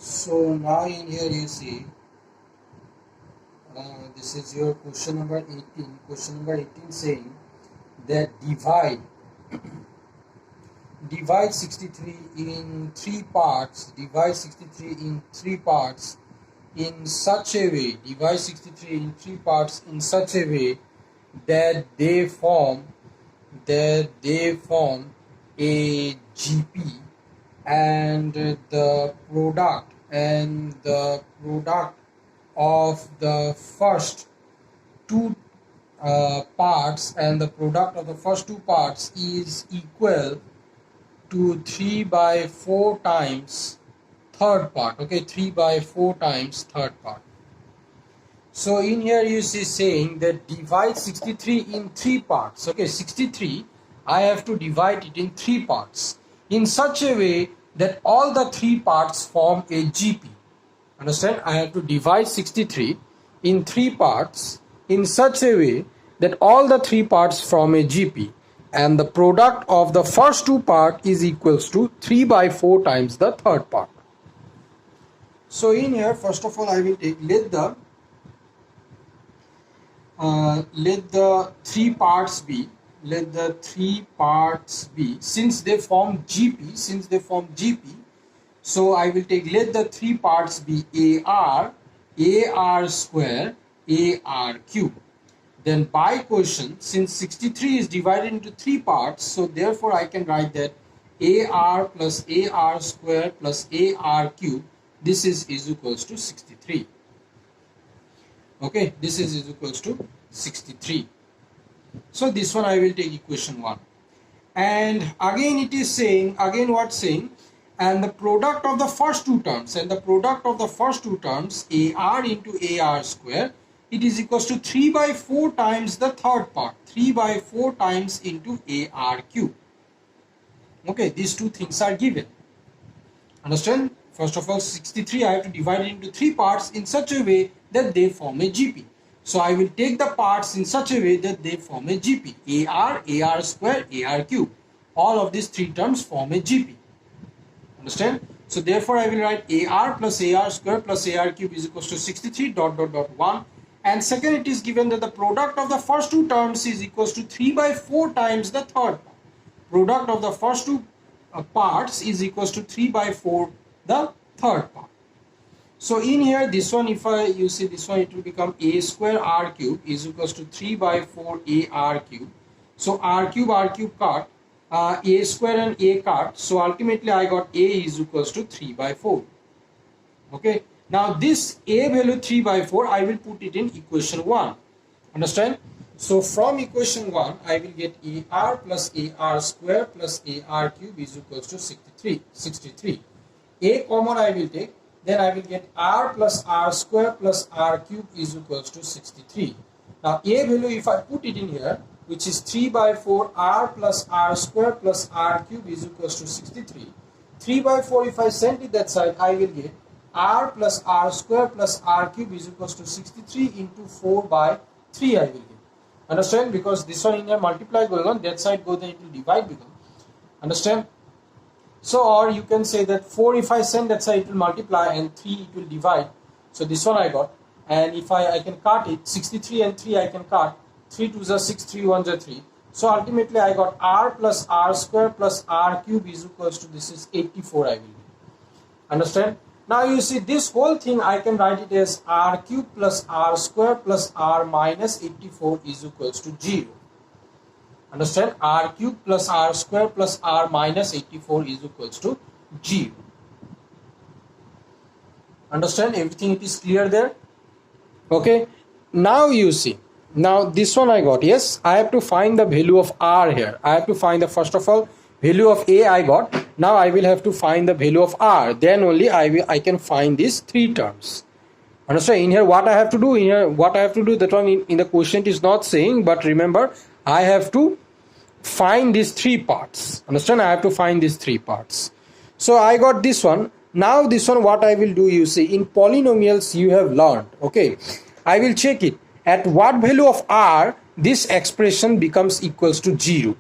So now in here you see this is your question number 18. Question number 18 saying that divide 63 in three parts. Divide 63 in three parts in such a way. Divide 63 in three parts in such a way that they form a GP, and the product of the first two parts is equal to 3 by 4 times third part. Okay, 3 by 4 times third part. So in here you see saying that divide 63 in three parts. Okay, 63 I have to divide it in three parts in such a way that all the three parts form a GP. Understand? I have to divide 63 in three parts in such a way that all the three parts form a GP, and the product of the first two part is equals to 3 by 4 times the third part. So in here, first of all, I will take let the three parts be since they form GP. So I will take let the three parts be AR square, AR cube. Then by quotient, since 63 is divided into three parts, so therefore I can write that AR plus AR square plus AR cube, this is equals to 63. Okay, this is equals to 63. So this one I will take equation 1. And again it is saying, and the product of the first two terms, AR into AR square, it is equals to 3 by 4 times the third part, 3 by 4 times into AR cube. Okay, these two things are given. Understand? First of all, 63 I have to divide it into three parts in such a way that they form a GP. So I will take the parts in such a way that they form a GP. AR square, AR cube. All of these three terms form a GP. Understand? So therefore I will write AR plus AR square plus AR cube is equals to 63 ... 1. And second, it is given that the product of the first two terms is equals to 3 by 4 times the third part. Product of the first two parts is equals to 3 by 4 the third part. So in here, this one, if you see this one, it will become A square R cube is equals to 3 by 4 AR cube. So R cube cut, A square and A cut. So ultimately I got A is equals to 3 by 4. Okay. Now this A value 3 by 4, I will put it in equation 1. Understand? So from equation 1, I will get AR plus AR square plus AR cube is equals to 63. A common I will take, then I will get R plus R square plus R cube is equals to 63. Now A value, if I put it in here, which is 3 by 4 R plus R square plus R cube is equals to 63. 3 by 4, if I send it that side, I will get R plus R square plus R cube is equals to 63 into 4 by 3 I will get. Understand? Because this one in here multiply going on, that side go, then it will divide become. Understand? So, or you can say that 4 if I send that side it will multiply and 3 it will divide. So this one I got. And if I can cut it, 63 and 3 I can cut. 3 2s are 6, 3 1s are 3. So ultimately I got R plus R square plus R cube is equals to, this is 84 I will get. Understand? Now you see this whole thing I can write it as R cube plus R square plus R minus 84 is equals to 0. Understand? R cube plus R square plus R minus 84 is equals to 0. Understand? Everything it is clear there? Okay. Now you see. Now this one I got. Yes, I have to find the value of R here. I have to find the, first of all, value of A I got. Now I will have to find the value of R. Then only I can find these three terms. Understand? In here what I have to do, that one in the quotient is not saying, but remember I have to find these three parts. Understand? I have to find these three parts. So I got this one. Now this one what I will do, you see, in polynomials you have learned. Okay, I will check it. At what value of R this expression becomes equals to 0.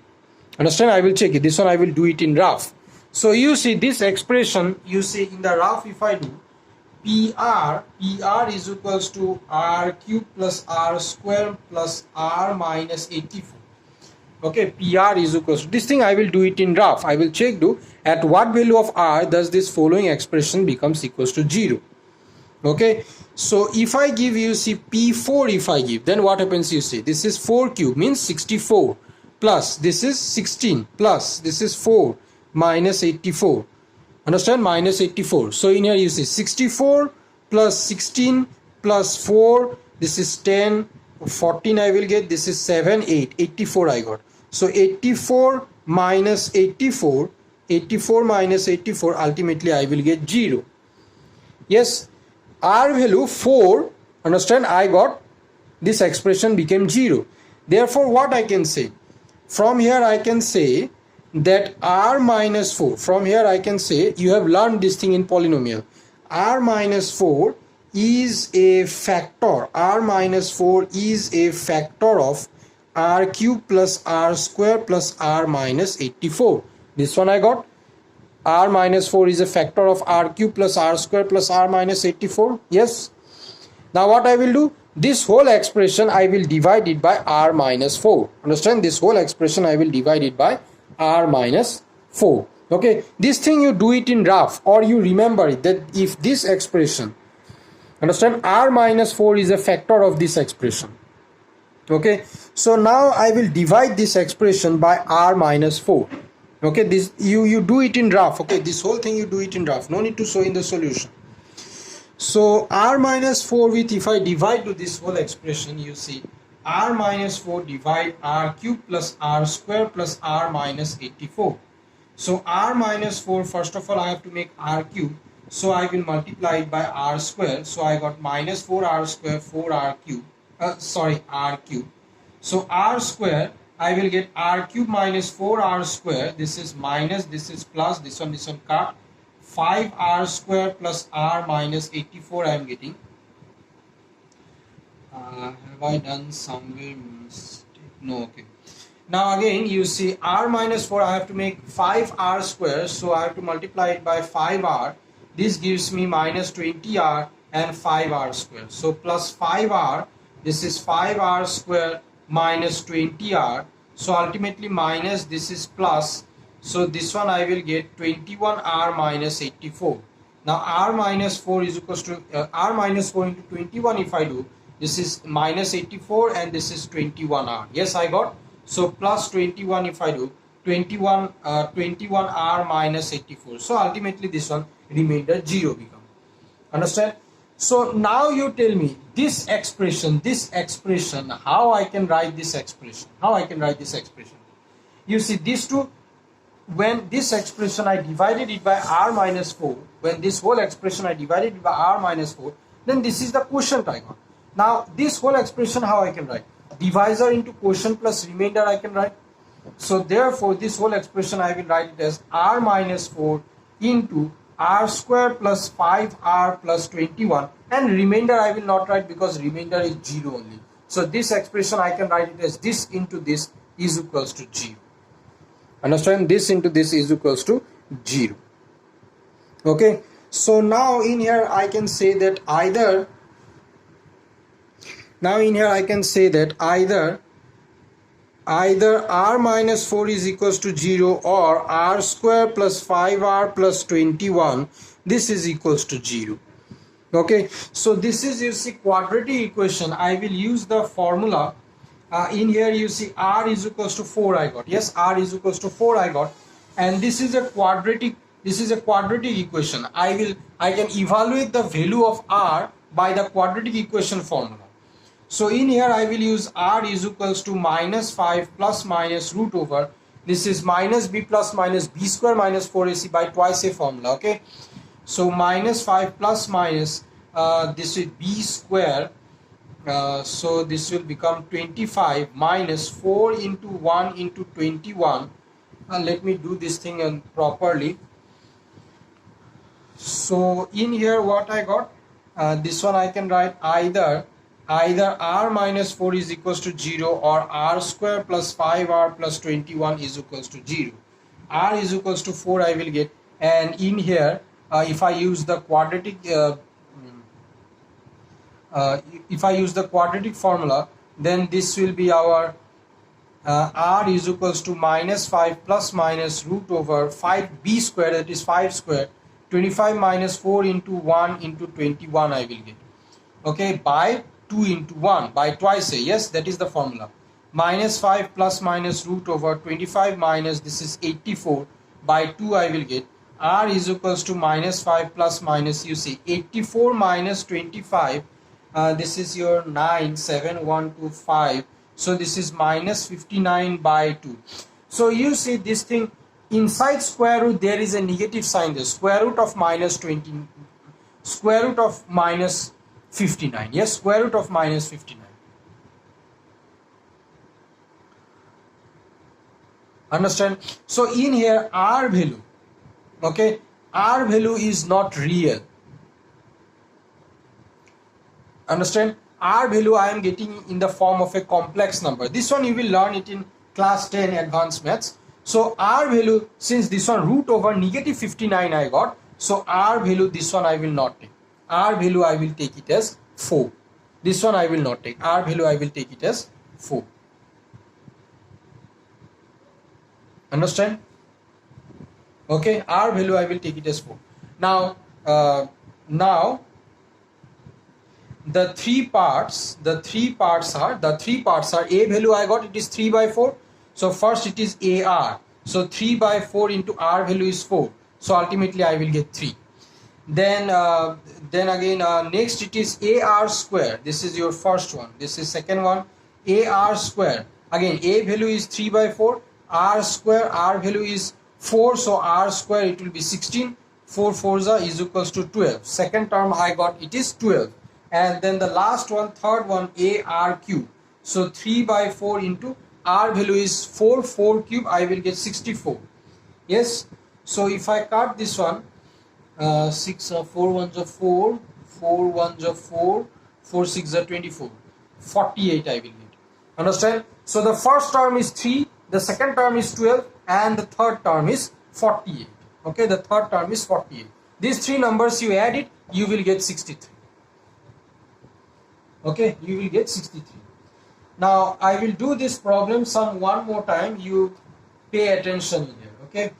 Understand? I will check it. This one I will do it in rough. So you see this expression, you see in the rough if I do, PR is equals to R cube plus R square plus R minus 84. Okay, PR is equals to, this thing I will do it in rough. I will check do at what value of R does this following expression becomes equals to 0. Okay, so if I give you see P4, if I give, then what happens, you see this is 4 cube means 64 plus this is 16 plus this is 4 minus 84. Understand, minus 84. So in here you see 64 plus 16 plus 4, this is 10, 14 I will get, this is 7, 8, 84 I got. So 84 minus 84, 84 minus 84, ultimately I will get 0. Yes, R value 4, understand, I got, this expression became 0. Therefore what I can say, from here I can say that R minus 4, from here I can say, you have learned this thing in polynomial, R minus 4 is a factor, R minus 4 is a factor of R cube plus R square plus R minus 84. This one I got. R minus 4 is a factor of R cube plus R square plus R minus 84. Yes. Now what I will do? This whole expression I will divide it by R minus 4. Understand? This whole expression I will divide it by R minus 4. Okay. This thing you do it in rough, or you remember it that if this expression, understand, R minus 4 is a factor of this expression. Okay. So now I will divide this expression by R minus 4. Okay, this you do it in rough. Okay, this whole thing you do it in rough, no need to show in the solution. So R minus 4 with, if I divide to this whole expression, you see R minus 4 divide R cube plus R square plus R minus 84. So R minus 4, first of all I have to make R cube, so I will multiply it by R square. So I got minus 4R square 4R cube, R cube. So R square, I will get R cube minus 4R square, this is minus, this is plus, this one cut, 5R square plus R minus 84 I am getting. Have I done somewhere mistake? No, okay. Now again you see R minus 4, I have to make 5R square, so I have to multiply it by 5R. This gives me minus 20R and 5R square. So plus 5R, this is 5R square minus 20R. So ultimately minus, this is plus. So this one I will get 21R minus 84. Now R minus 4 is equals to R minus 4 into 21 if I do. This is minus 84 and this is 21R. Yes, I got. So plus 21 if I do, 21R minus 84. So ultimately this one remainder 0 become. Understand? So now you tell me this expression, how I can write this expression? How I can write this expression? You see these two, when this expression I divided it by R minus 4, when this whole expression I divided it by R minus 4, then this is the quotient I got. Now this whole expression how I can write? Divisor into quotient plus remainder I can write. So therefore this whole expression I will write it as R minus 4 into R square plus 5R plus 21, and remainder I will not write because remainder is 0 only. So this expression I can write it as this into this is equals to 0. Understand? This into this is equals to 0. Okay. So now in here I can say that either, either R minus 4 is equals to 0 or R square plus 5R plus 21, this is equals to 0. Okay, so this is, you see, quadratic equation. I will use the formula. In here you see R is equals to 4 I got. Yes, R is equals to 4 I got, and this is a quadratic equation. I can evaluate the value of R by the quadratic equation formula. So in here I will use R is equals to minus 5 plus minus root over, this is minus b plus minus b square minus 4ac by twice a formula. Okay, so minus 5 plus minus this is b square, so this will become 25 minus 4 into 1 into 21. Let me do this thing properly. So in here what I got, this one I can write either R minus 4 is equals to 0 or R square plus 5R plus 21 is equals to 0. R is equals to 4 I will get, and in here if I use the quadratic if I use the quadratic formula, then this will be our r is equals to minus 5 plus minus root over 5b square, that is 5 square, 25 minus 4 into 1 into 21 I will get. Okay, by 2 into 1, by twice a, yes, that is the formula. Minus 5 plus minus root over 25 minus, this is 84, by 2 I will get. R is equals to minus 5 plus minus, you see, 84 minus 25, this is your 97125. So this is minus 59 by 2. So you see this thing, inside square root there is a negative sign there. Square root of minus 20, square root of minus 59. Yes, square root of minus 59. Understand? So in here R value, okay, R value is not real. Understand? R value I am getting in the form of a complex number. This one you will learn it in class 10 advanced maths. So R value, since this one root over negative 59 I got, so R value, this one I will not take. R value I will take it as 4. This one I will not take. R value I will take it as 4. Understand? Okay, R value I will take it as 4. Now, the three parts are A value I got, it is 3 by 4. So first it is AR. So 3 by 4 into R value is 4. So ultimately I will get 3. Then again next it is AR square. This is your first one. This is second one. AR square. Again A value is 3 by 4. R square, R value is 4. So R square it will be 16. 4 4s is equals to 12. Second term I got, it is 12. And then the last one, third one, AR cube. So 3 by 4 into R value is 4, 4 cube, I will get 64. Yes. So if I cut this one, 4 ones are 4, 4 ones are 4, 4 6 are 24. 48 I will get. Understand? So the first term is 3, the second term is 12, and the third term is 48. Okay, the third term is 48. These three numbers you add it, you will get 63. Okay, you will get 63. Now I will do this problem one more time. You pay attention here. Okay.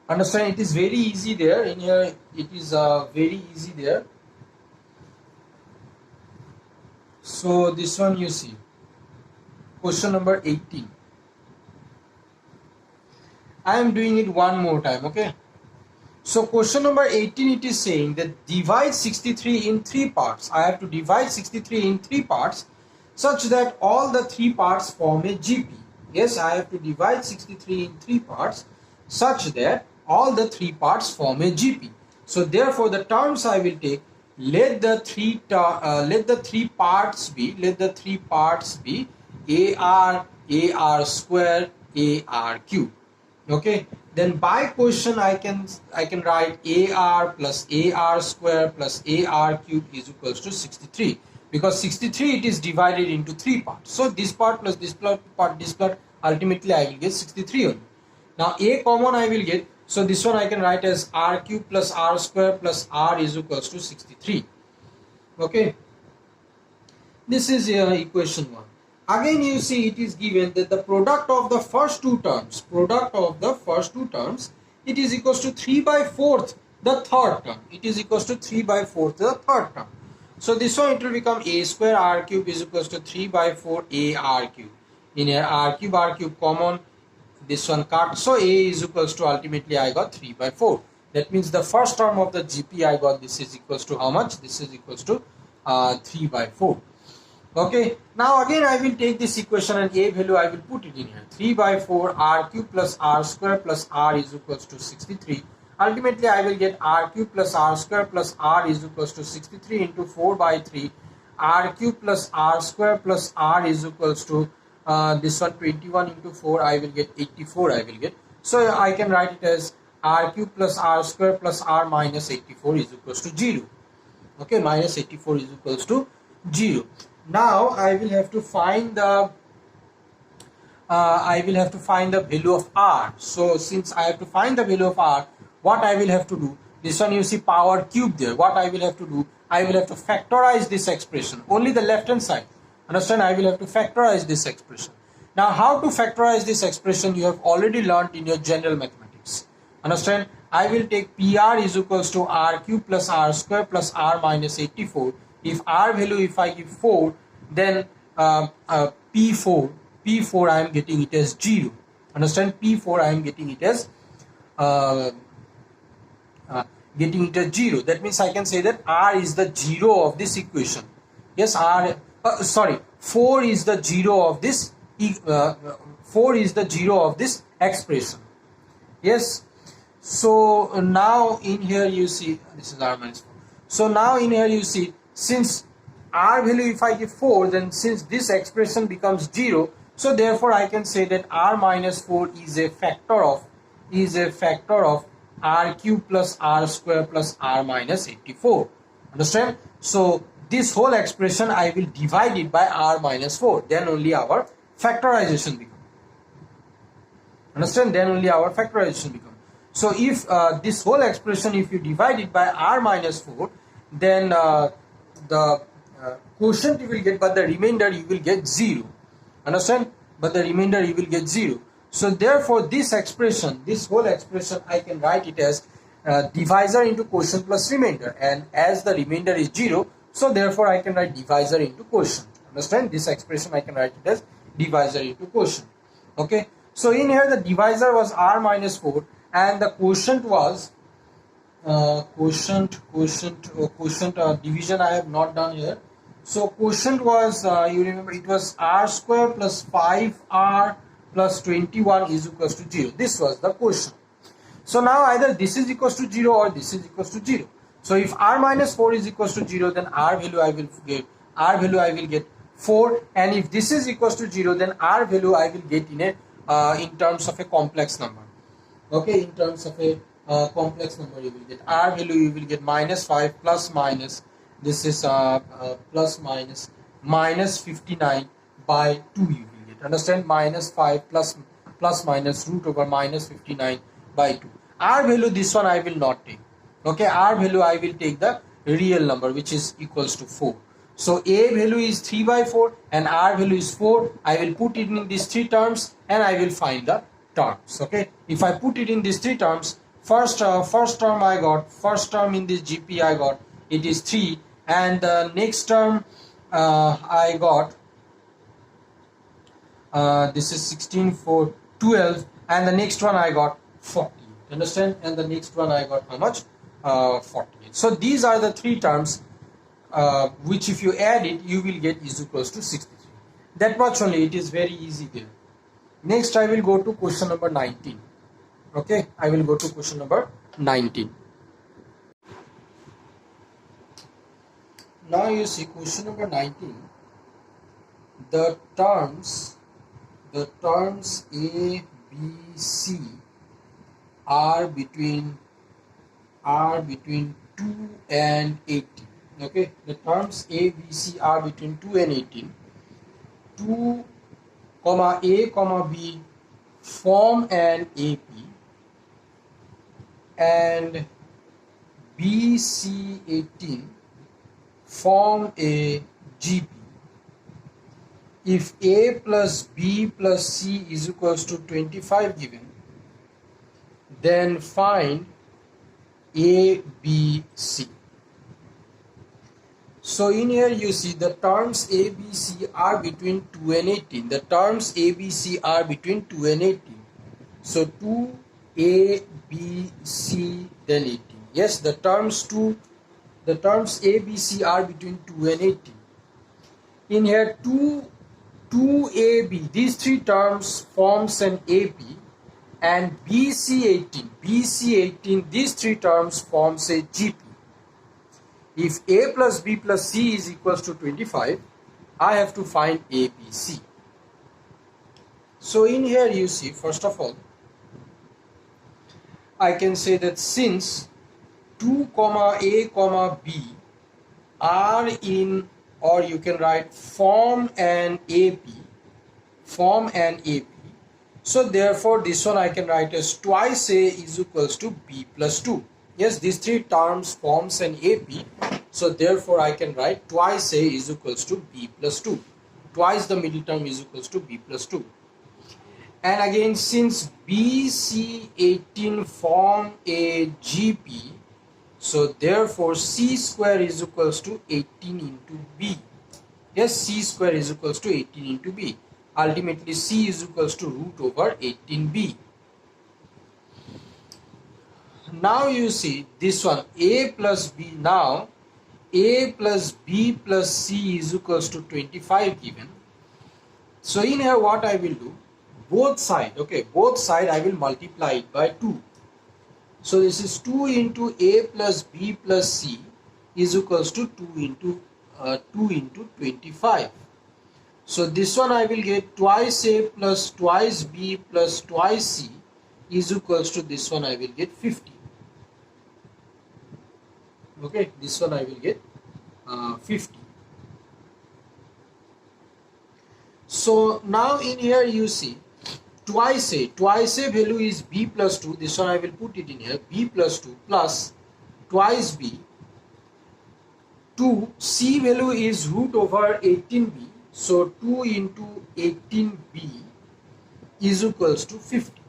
Understand? It is very easy there. In here, it is very easy there. So this one you see. Question number 18. I am doing it one more time. Okay. So question number 18, it is saying that divide 63 in 3 parts. I have to divide 63 in 3 parts such that all the 3 parts form a GP. Yes, I have to divide 63 in 3 parts such that all the 3 parts form a GP. So therefore the terms I will take, let the three parts be AR, AR square, AR cube. Okay. Then by question I can write AR plus AR square plus AR cube is equals to 63, because 63 it is divided into 3 parts. So this part plus this part, ultimately I will get 63 only. Now A common I will get, so this one I can write as R cube plus R square plus R is equals to 63. Okay, this is equation 1. Again you see it is given that the product of the first two terms, it is equals to 3 by 4th the third term. It is equals to 3 by 4th the third term. So this one it will become A square R cube is equals to 3 by 4 AR cube. In here R cube common, this one cut. So A is equals to, ultimately I got 3 by 4. That means the first term of the GP I got, this is equals to how much? This is equals to 3 by 4. Okay, now again I will take this equation and A value I will put it in here. 3 by 4 R cube plus R square plus R is equals to 63. Ultimately I will get R cube plus R square plus R is equals to 63 into 4 by 3. R cube plus R square plus R is equals to this one 21 into 4, I will get 84 I will get. So I can write it as R cube plus R square plus R minus 84 is equals to 0. Okay, minus 84 is equals to 0. Now I will have to find the value of R. So since I have to find the value of R, what I will have to do, this one you see power cube there, what I will have to do, I will have to factorize this expression, only the left hand side, understand, I will have to factorize this expression. Now how to factorize this expression you have already learned in your general mathematics, understand. I will take PR is equals to R cube plus R square plus R minus 84. If R value, if I give 4, then P4 I am getting it as 0. Understand? P4 I am getting it as 0. That means I can say that R is the 0 of this equation. Yes, 4 is the 0 of this 4 is the 0 of this expression. Yes. So now in here you see, this is R minus 4. So now in here you see, since R value if I give 4, then since this expression becomes 0, so therefore I can say that R minus 4 is a factor of R cube plus R square plus R minus 84. Understand? So this whole expression I will divide it by R minus 4. Then only our factorization becomes. Understand? Then only our factorization becomes. So if this whole expression, if you divide it by R minus 4, then the quotient you will get, but the remainder you will get 0. Understand? But the remainder you will get 0. So therefore this expression, this whole expression, I can write it as divisor into quotient plus remainder, and as the remainder is 0, so therefore I can write divisor into quotient. Understand? This expression I can write it as divisor into quotient. Okay. So in here the divisor was R minus 4 and the quotient was division I have not done here. So quotient was, you remember, it was R square plus 5R plus 21 is equals to 0. This was the quotient. So now either this is equals to 0 or this is equals to 0. So if R minus 4 is equals to 0, then R value I will get 4, and if this is equals to 0, then R value I will get in a in terms of a complex number. Okay, in terms of a complex number you will get R value, you will get minus 5 plus minus, this is plus minus minus 59 by 2 you will get. Understand? Minus 5 plus minus root over minus 59 by 2. R value, this one I will not take. Okay, R value I will take the real number which is equals to 4. So A value is 3 by 4 and R value is 4. I will put it in these three terms and I will find the terms. Okay, if I put it in these three terms, first term I got, first term in this GP I got, it is 3, and the next term I got, this is 16 for 12, and the next one I got 40. Understand? And the next one I got how much? 48. So these are the three terms which if you add it you will get is equals to 63. That much only. It is very easy there. Next I will go to question number 19. Okay, I will go to question number 19. Now you see question number 19. The terms A, B, C are between 2 and 18. Okay, the terms A, B, C are between 2 and 18. 2, A, B form an AP and B, C, 18 form a GP. If A plus B plus C is equals to 25 given, then find A, B, C. So in here you see the terms A, B, C are between 2 and 18. The terms A, B, C are between 2 and 18. So 2, A, B, C, then 18. Yes, the terms A, B, C are between 2 and 18. In here 2AB, these three terms forms an AP, and BC18, these three terms forms a GP. If A plus B plus C is equals to 25, I have to find A, B, C. So in here you see, first of all, I can say that since 2, A, B are in, or you can write form an AP, So therefore this one I can write as twice A is equals to B plus 2. Yes, these three terms forms an AP. So therefore I can write twice A is equals to B plus 2. Twice the middle term is equals to B plus 2. And again, since BC18 form a GP, so therefore C square is equals to 18 into B. Yes, C square is equals to 18 into B. Ultimately C is equals to root over 18B. Now you see this one A plus B. Now A plus B plus C is equals to 25 given. So in here what I will do, both side, okay, both side I will multiply it by 2. So this is 2 into A plus B plus C is equals to 2 into 25. So this one I will get twice A plus twice B plus twice C is equals to this one I will get 50. Okay, this one I will get 50. So now in here you see twice A value is B plus 2. This one I will put it in here, B plus 2 plus twice B. 2 C value is root over 18B. So 2 into 18B is equals to 50.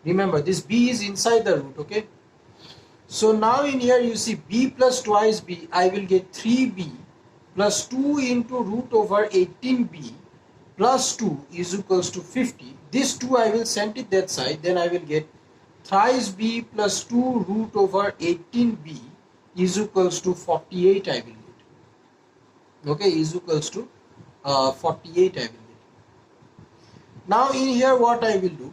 Remember this B is inside the root, okay. So now in here you see B plus twice B, I will get 3B plus 2 into root over 18B plus 2 is equals to 50. This 2 I will send it that side, then I will get thrice B plus 2 root over 18B is equals to 48 I will get. Okay, is equals to 48 I will get. Now in here what I will do,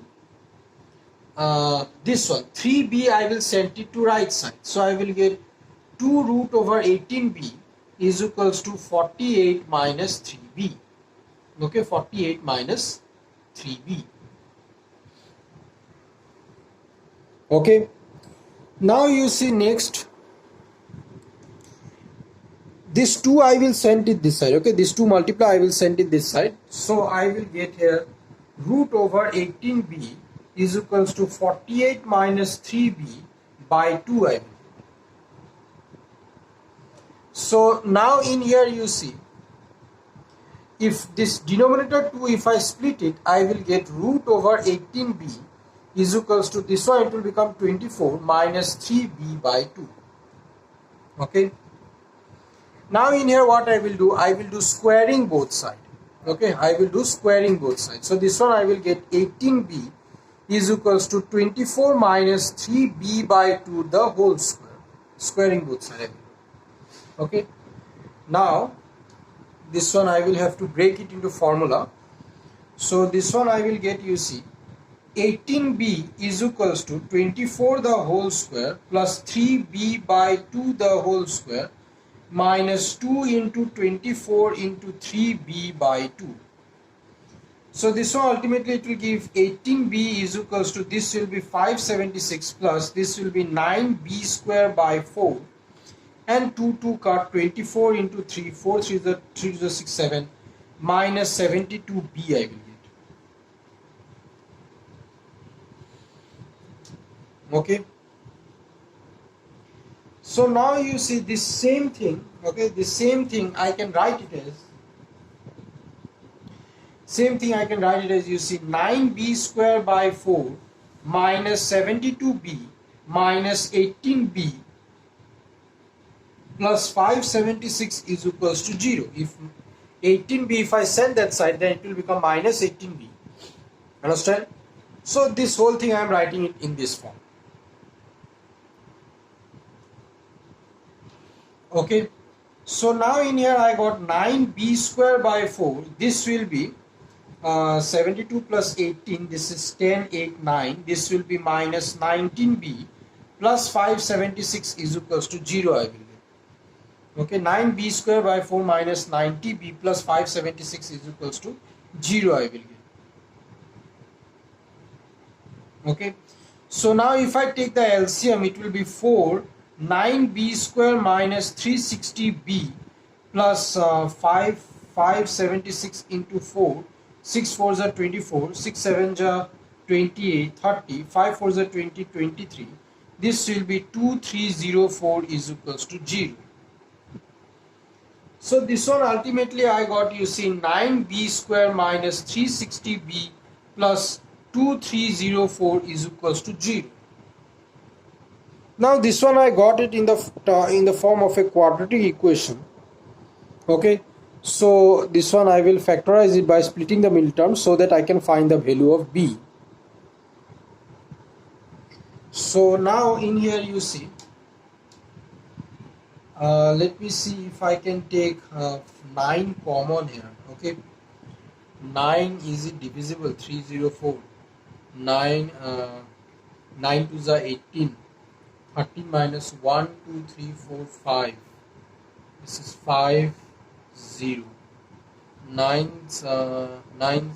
this one 3B I will send it to right side. So I will get 2 root over 18B is equals to 48 minus 3B. Okay, 48 minus 3B. Okay, now you see next this 2 I will send it this side. Okay, this 2 multiply I will send it this side. So I will get here root over 18B is equals to 48 minus 3B by 2 I will. So now in here you see, if this denominator 2 if I split it, I will get root over 18B is equals to this one, it will become 24 minus 3B by 2. Okay, now in here what I will do, I will do squaring both sides. Okay, I will do squaring both sides. So this one I will get 18B is equals to 24 minus 3B by 2 the whole square. Squaring both sides. Okay, now this one I will have to break it into formula. So this one I will get, you see, 18B is equals to 24 the whole square plus 3B by 2 the whole square minus 2 into 24 into 3B by 2. So this one ultimately it will give 18B is equals to, this will be 576 plus this will be 9B square by 4 and 2 cut 24 into 3, 4 3 is 6 7 minus 72B I will get. Okay, so now you see this same thing. Okay, the same thing I can write it as, you see, 9B square by 4 minus 72B minus 18B plus 576 is equals to 0. If 18B, if I send that side, then it will become minus 18B. Understand? So this whole thing I am writing it in this form. Okay, so now in here I got 9B square by 4. This will be 72 plus 18. This is 10, 8, 9. This will be minus 19B plus 576 is equals to 0 I will get. Okay, 9B square by 4 minus 90B plus 576 is equals to 0 I will get. Okay, so now if I take the LCM, it will be 4, 9B square minus 360B plus 576 into 4 6 4s are 24, 6 7s are 28, 30, 5 4s are 20, 23. This will be 2304 is equals to 0. So this one ultimately I got, you see, 9b square minus 360b plus 2304 is equals to 0. Now this one I got it in the form of a quadratic equation. Okay, so this one I will factorize it by splitting the middle term so that I can find the value of b. So now in here you see, let me see if I can take 9 common here. Okay, 9 is it divisible? 304. 9 9 to the 18. 13 minus 1 2 3 4 5. This is 5 0. 9 9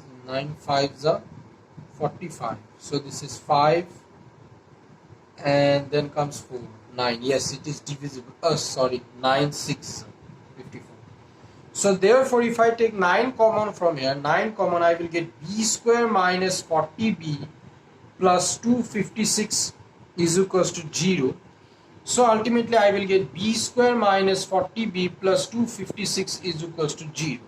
5s are 45. So this is 5 and then comes 4. 9. Yes, it is divisible. Sorry, 9 6 54. So therefore if I take 9 common from here, 9 common, I will get b square minus 40b plus 256 is equals to 0. So ultimately I will get b square minus 40b plus 256 is equals to 0.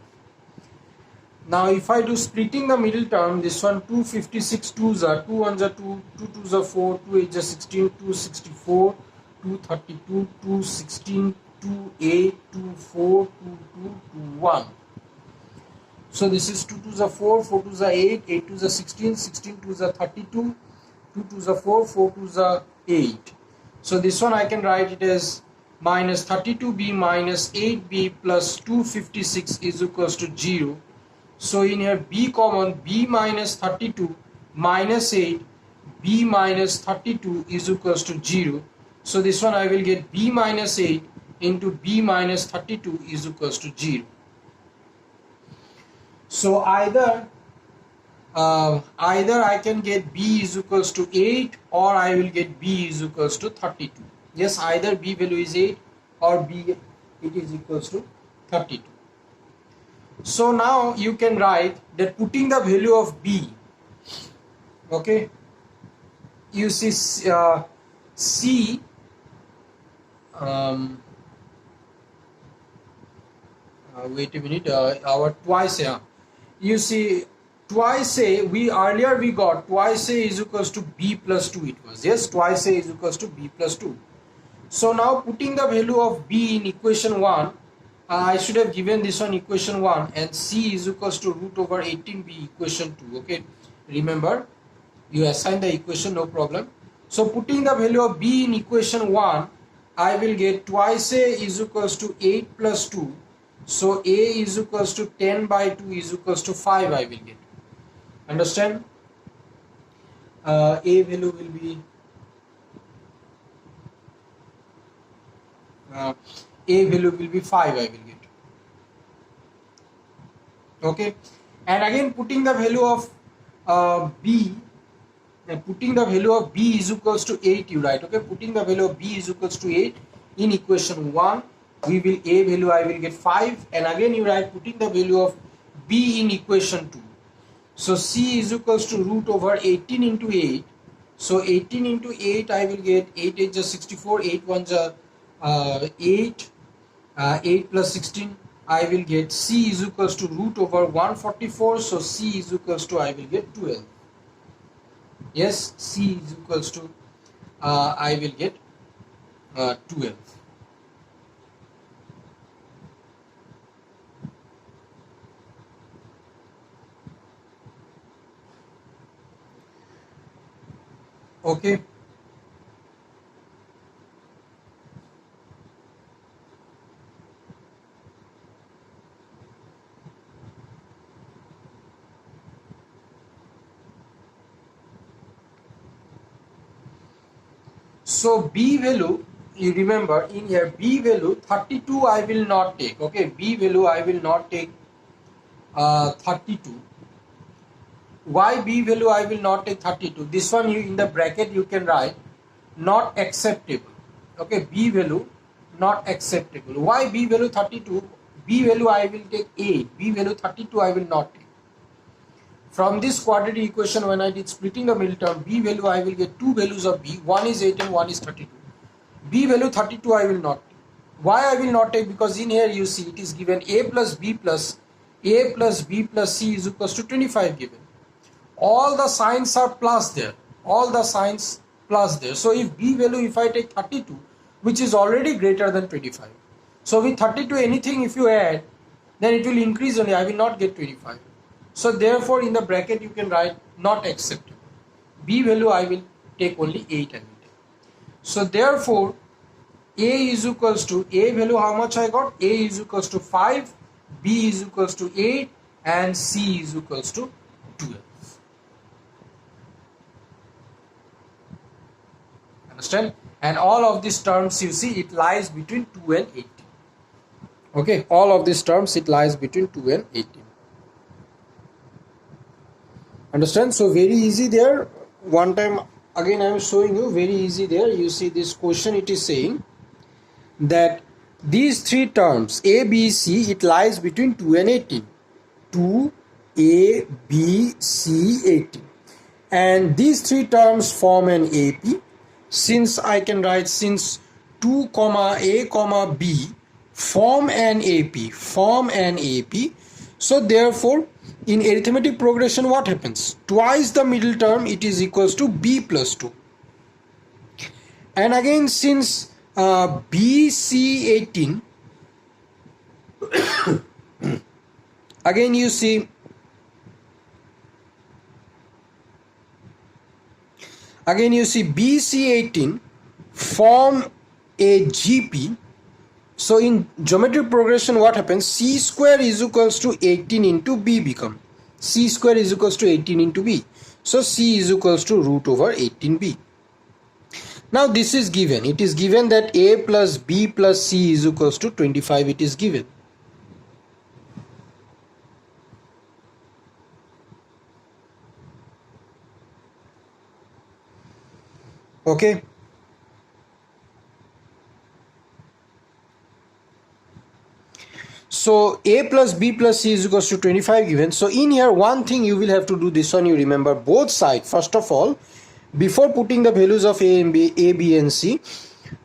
Now if I do splitting the middle term, this one 256 2s are 2 1s are 2, 2 2s are 4, 2 8s are 16, 264, 232, 216, 28, 24, 22, 21. So this is 2 2s are 4, 4 2s are 8, 8 2s are 16, 16 2s are 32, 2 2s are 4, 4 2s are 8. So this one I can write it as minus 32b minus 8b plus 256 is equals to 0. So in here b common, b minus 32 minus 8, b minus 32 is equals to 0. So this one I will get b minus 8 into b minus 32 is equals to 0. So either I can get b is equals to 8 or I will get b is equals to 32. Yes, either b value is 8 or b it is equals to 32. So now you can write that putting the value of b, okay, you see c wait a minute, our twice, you see twice a, we earlier we got twice a is equals to b plus 2, it was, yes, twice a is equals to b plus 2. So now putting the value of b in equation 1, I should have given this one equation 1 and c is equals to root over 18b equation 2. Okay, remember you assign the equation, no problem. So putting the value of b in equation 1, I will get twice a is equals to 8 plus 2. So a is equals to 10 by 2 is equals to 5 I will get. Understand? A value will be a value will be 5 I will get. Okay, and again putting the value of b, putting the value of b is equals to 8 you write. Okay, putting the value of b is equals to 8 in equation 1, we will a value I will get 5, and again you write putting the value of b in equation 2. So c is equals to root over 18 into 8. So 18 into 8 I will get 8 8 is 64, 8 1 is 8, 8 plus 16 I will get c is equals to root over 144. So c is equals to I will get 12. Yes, c is equals to I will get 12. Okay. So b value, you remember in here b value 32 I will not take. Okay, b value I will not take 32. Why b value I will not take 32? This one you in the bracket you can write not acceptable. Okay, b value not acceptable. Why b value 32? B value I will take 8. B value 32 I will not take. From this quadratic equation, when I did splitting the middle term, b value I will get two values of b. One is 8 and one is 32. B value 32 I will not take. Why I will not take? Because in here you see it is given a plus b plus c is equals to 25 given. All the signs are plus there. All the signs plus there. So if b value, if I take 32, which is already greater than 25. So with 32 anything if you add, then it will increase only. I will not get 25. So therefore in the bracket you can write not acceptable. B value I will take only 8 I will take. So therefore A is equals to, A value how much I got? A is equals to 5, B is equals to 8 and C is equals to 12. Understand? And all of these terms you see it lies between 2 and 18. Okay, all of these terms it lies between 2 and 18. Understand? So very easy there. One time again I am showing you, very easy there. You see this question, it is saying that these three terms A, B, C, it lies between 2 and 18. 2, A, B, C, 18. And these three terms form an AP. Since I can write, since 2 comma A comma B form an AP, so therefore in arithmetic progression what happens? Twice the middle term it is equals to B plus 2. And again since BC18 again you see BC18 form a GP. So in geometric progression what happens? C square is equals to 18 into B become. C square is equals to 18 into B. So C is equals to root over 18B. Now this is given. It is given that A plus B plus C is equals to 25. It is given. Okay. So A plus B plus C is equals to 25 given. So in here one thing you will have to do this one, you remember both sides. First of all, before putting the values of A, B and C,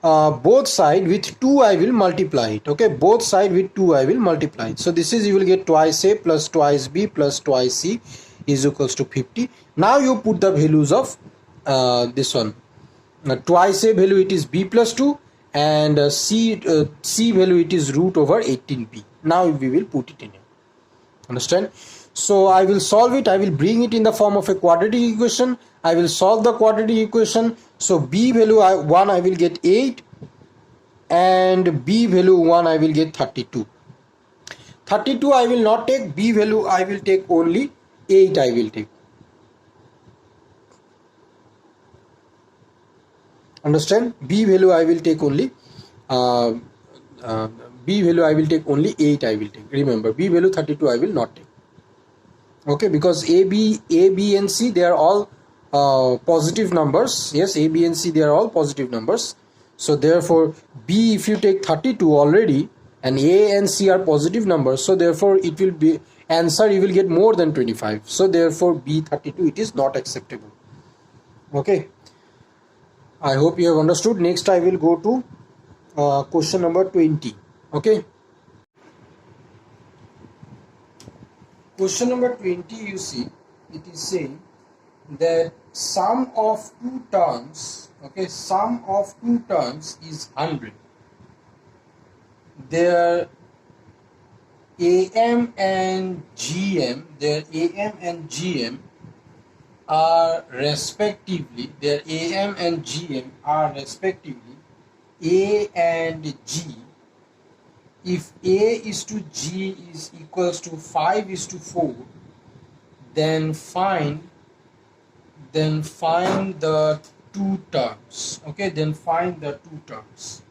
both side with 2 I will multiply it. Okay, both side with 2 I will multiply it. So this is, you will get twice A plus twice B plus twice C is equals to 50. Now you put the values of this one. Twice A value it is B plus 2 and C value it is root over 18B. Now we will put it in here. Understand? So I will solve it. I will bring it in the form of a quadratic equation. I will solve the quadratic equation. So B value 1 I will get 8 and B value 1 I will get 32. 32 I will not take. B value I will take only 8 I will take. Understand? B value I will take only B value I will take only 8 I will take. Remember, B value 32 I will not take. Okay, because A, B and C they are all positive numbers. Yes, A, B and C they are all positive numbers. So therefore B, if you take 32 already and A and C are positive numbers, so therefore it will be answer, you will get more than 25. So therefore B 32 it is not acceptable. Okay, I hope you have understood. Next I will go to question number 20. Okay, question number 20, you see it is saying that sum of two terms, okay, sum of two terms is 100. Their AM and GM, are respectively, their AM and GM are respectively A and G. If A is to G is equals to 5:4, then find the two terms. Okay, then find the two terms.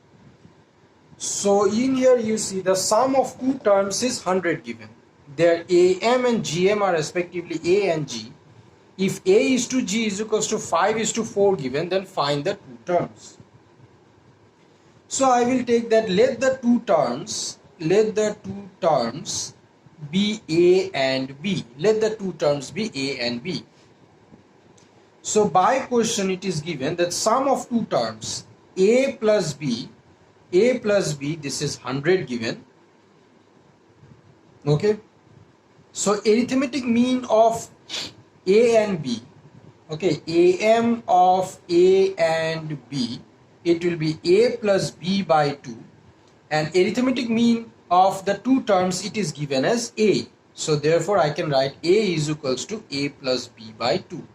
So in here you see the sum of two terms is 100 given. Their AM and GM are respectively A and G. If A is to G is equals to 5:4 given, then find the two terms. So I will take that, let the two terms be A and B. Let the two terms be A and B. So by question it is given that sum of two terms A plus B, this is 100 given. Okay. So arithmetic mean of A and B, okay, AM of A and B, it will be A plus B by 2, and arithmetic mean of the two terms it is given as A. So therefore I can write A is equals to A plus B by 2.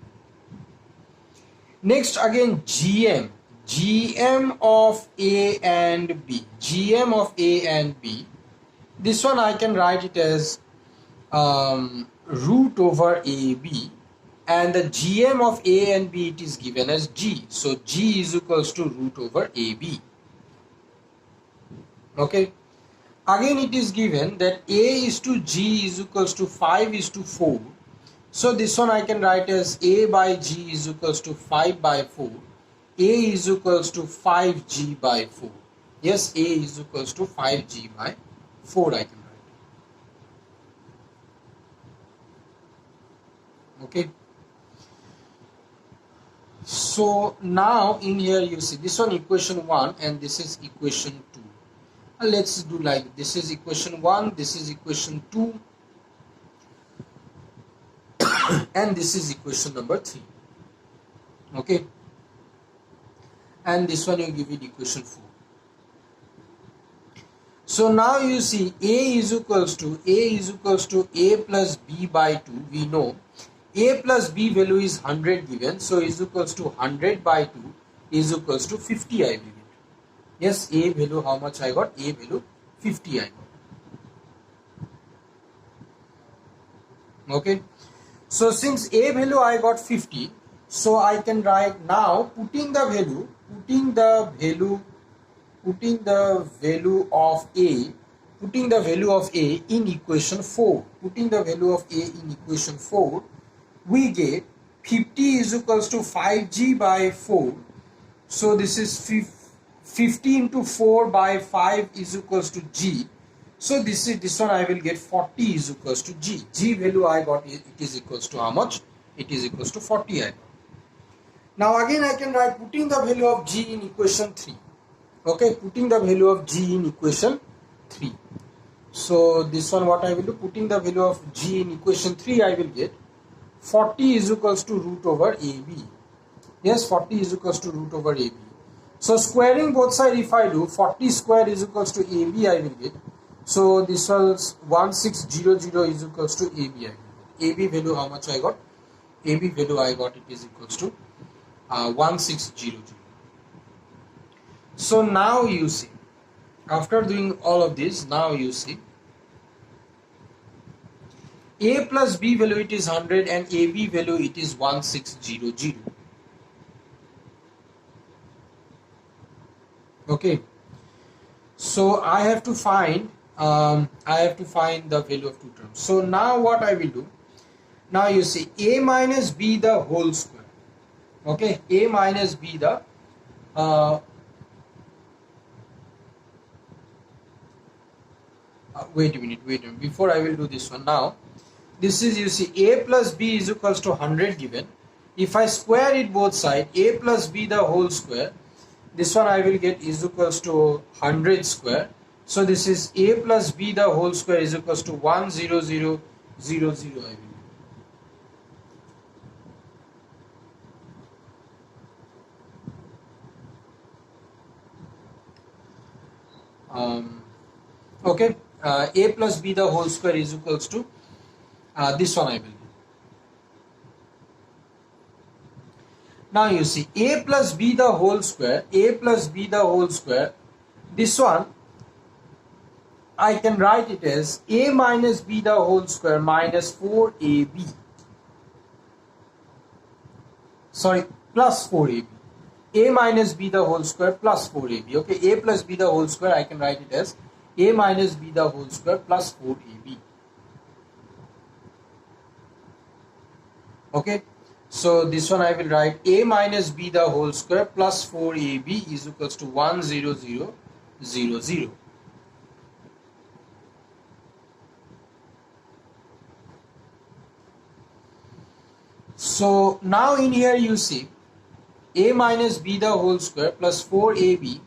Next again GM of A and B, GM of A and B, this one I can write it as root over AB, and the GM of A and B it is given as G. So G is equals to root over AB. Okay. Again it is given that A is to G is equals to 5 is to 4. So this one I can write as A by G is equals to 5 by 4. A is equals to 5G by 4. Yes, A is equals to 5G by 4 I can write. Okay. So now in here you see this one equation 1 and this is equation 2. Let's do like this is equation 1, this is equation 2 and this is equation number 3. Okay. And this one you give it equation 4. So now you see A is equals to A plus B by 2. We know A plus B value is 100 given, so is equals to 100 by 2 is equals to 50 I will get. Yes, A value how much I got? A value 50 I got. Okay. So since A value I got 50, so I can write now putting the value of A in equation 4. Putting the value of A in equation 4, we get 50 is equals to 5G by 4. So this is 50 into 4 by 5 is equals to G. So this one I will get 40 is equals to G. G value I got, it is equals to how much? It is equals to 40 I got. Now again I can write putting the value of G in equation 3. Okay, putting the value of G in equation 3. So this one what I will do, putting the value of G in equation 3 I will get 40 is equals to root over AB. Yes, 40 is equals to root over AB. So squaring both sides if I do, 40 square is equals to AB I will get. So this was 1600 is equals to AB I will get. AB value how much I got? AB value I got it is equals to 1600. So now you see, after doing all of this, now you see A plus B value it is 100 and AB value it is 1600. Okay. So I have to find the value of two terms. So now what I will do, now you see A minus B the whole square. Okay, A minus B the wait a minute, before I will do this one. Now this is, you see, A plus B is equals to 100 given. If I square it both sides, A plus B the whole square, this one I will get is equals to 100 square. So this is A plus B the whole square is equals to 10000 I will get. Okay, A plus B the whole square is equals to this one I will get. Now you see A plus B the whole square, this one I can write it as A minus B the whole square minus 4AB. Sorry, plus 4AB. A minus B the whole square plus 4AB. Okay, A plus B the whole square I can write it as A minus B the whole square plus 4AB. Okay, so this one I will write A minus B the whole square plus 4AB is equals to 10000. So now in here you see a minus b the whole square plus 4ab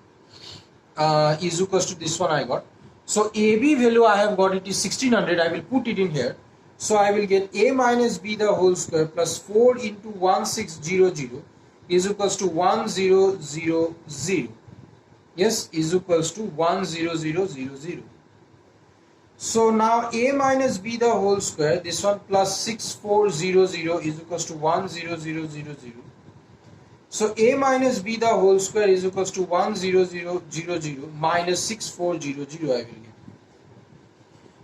is equals to this one I got. So AB value I have got, it is 1600. I will put it in here. So I will get a minus b the whole square plus 4 into 1600 is equals to 1000. Yes, is equals to 10000. So now a minus b the whole square, this one plus 6400 is equals to 10000. So a minus b the whole square is equals to 10000 minus 6400 I will get.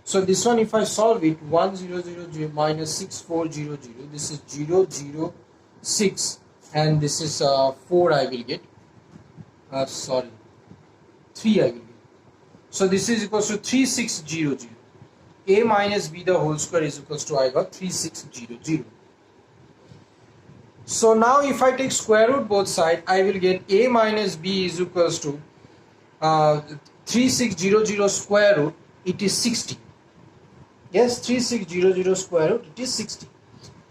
So this one if I solve it, 1000 minus 6400, this is 006 and this is 4 I will get. 3 I will get. So this is equals to 3600. A minus b the whole square is equals to I got 3600. So now if I take square root both sides, I will get a minus b is equals to 3600 square root, it is 60. Yes, 3600 square root, it is 60.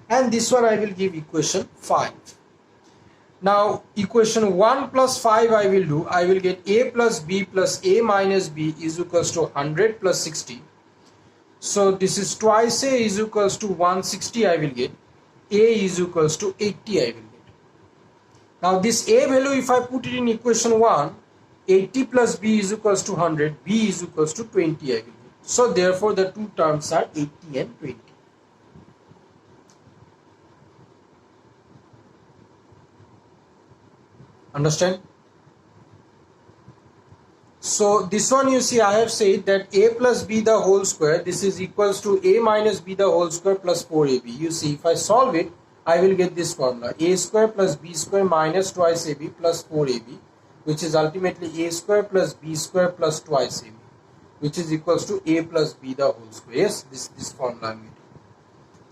And this one I will give equation 5. Now equation 1 plus 5 I will do. I will get a plus b plus a minus b is equals to 100 plus 60. So this is twice a is equals to 160 I will get. A is equals to 80 I will get. Now this a value if I put it in equation 1, 80 plus b is equals to 100, b is equals to 20 I will get. So therefore the two terms are 80 and 20. Understand? So this one you see I have said that a plus b the whole square, this is equals to a minus b the whole square plus 4ab. You see if I solve it, I will get this formula, a square plus b square minus twice ab plus 4ab, which is ultimately a square plus b square plus twice ab, which is equals to a plus b the whole square. Yes, this formula I am getting.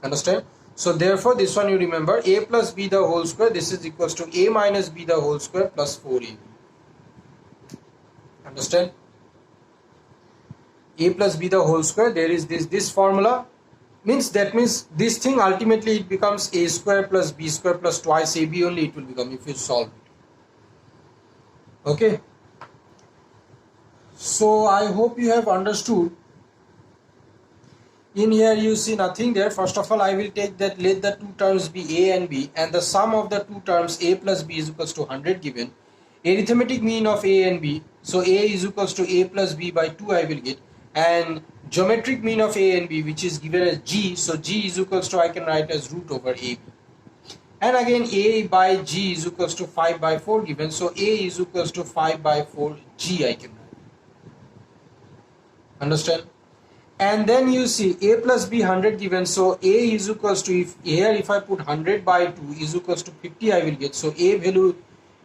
Understand? So therefore this one you remember, a plus b the whole square, this is equals to a minus b the whole square plus 4ab. Understand? A plus b the whole square, there is this formula, means this thing ultimately it becomes a square plus b square plus twice ab only it will become if you solve it. Okay, so I hope you have understood. In here you see nothing there. First of all I will take that, let the two terms be a and b, and the sum of the two terms a plus b is equals to 100 given. Arithmetic mean of a and b, so a is equals to a plus b by 2 I will get, and geometric mean of a and b which is given as g, so g is equals to I can write as root over ab, and again a by g is equals to 5 by 4 given, so a is equals to 5 by 4 g I can write. Understand? And then you see a plus b 100 given, so a is equals to, if I put 100 by 2 is equals to 50 I will get, so a value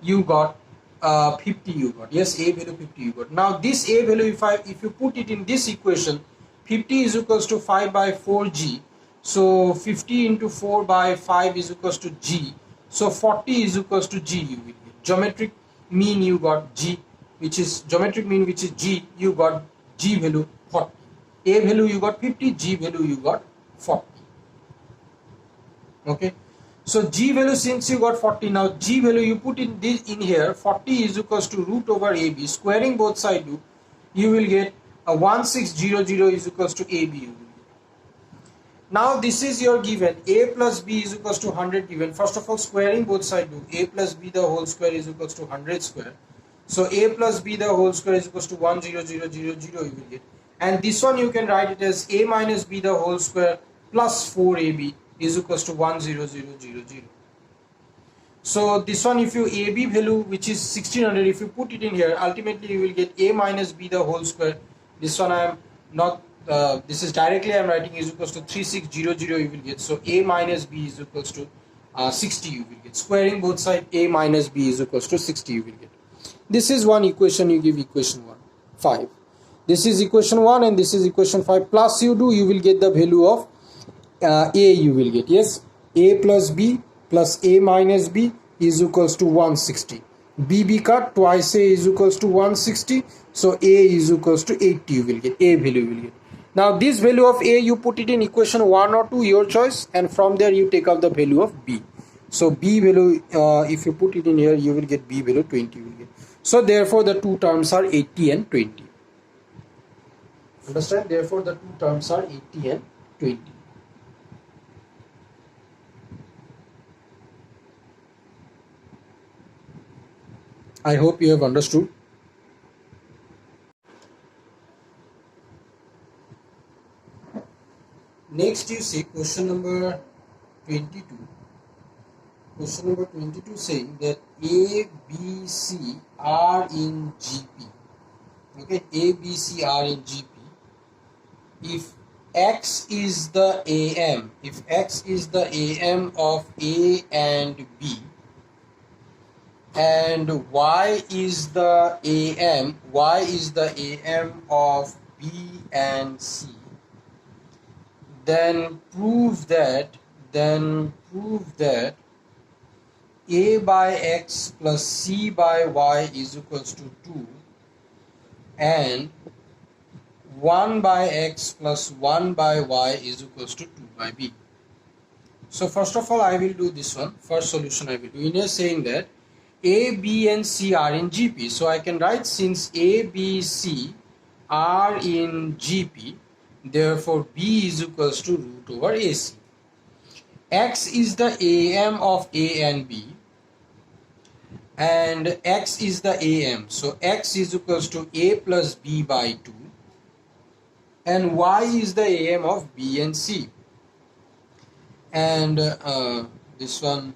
you got 50 you got. Yes, a value 50 you got. Now this a value if you put it in this equation, 50 is equals to 5 by 4g, so 50 into 4 by 5 is equals to g, so 40 is equals to g you will get. Geometric mean you got g, which is geometric mean which is g, you got g value 40. A value you got 50, g value you got 40. Okay, so g value since you got 40, now g value you put in this in here, 40 is equals to root over ab, squaring both sides you will get a 1600 is equals to ab you will get. Now this is your given, a plus b is equals to 100 given. First of all squaring both sides a plus b the whole square is equals to 100 square, so a plus b the whole square is equals to 10000 you will get. And this one you can write it as a minus b the whole square plus 4ab is equals to 10000. So this one if you ab value which is 1600, if you put it in here, ultimately you will get a minus b the whole square. This one I am not, this is directly I am writing is equals to 3600 you will get. So a minus b is equals to 60 you will get. Squaring both sides, a minus b is equals to 60 you will get. This is one equation, you give equation 1, 5. This is equation 1 and this is equation 5, plus you will get the value of a you will get. Yes, a plus b plus a minus b is equals to 160. b cut, twice a is equals to 160, so a is equals to 80 you will get, a value you will get. Now this value of a you put it in equation 1 or 2, your choice, and from there you take out the value of b. So b value, if you put it in here, you will get b value 20 will get. So therefore the two terms are 80 and 20. Understand? Therefore the two terms are 80 and 20. I hope you have understood. Next you see question number 22. Question number 22 saying that A, B, C are in GP. Okay, A, B, C are in GP. If X is the AM, if X is the AM of A and B, and Y is the AM of B and C, then prove that A by X plus C by Y is equals to 2, and 1 by X plus 1 by Y is equals to 2 by B. So first of all I will do this one. First solution I will do. In here saying that A, B and C are in GP. So I can write, since A, B, C are in GP, therefore B is equals to root over AC. X is the AM of A and B, and X is the AM. So X is equals to A plus B by 2, and Y is the AM of B and C. And this one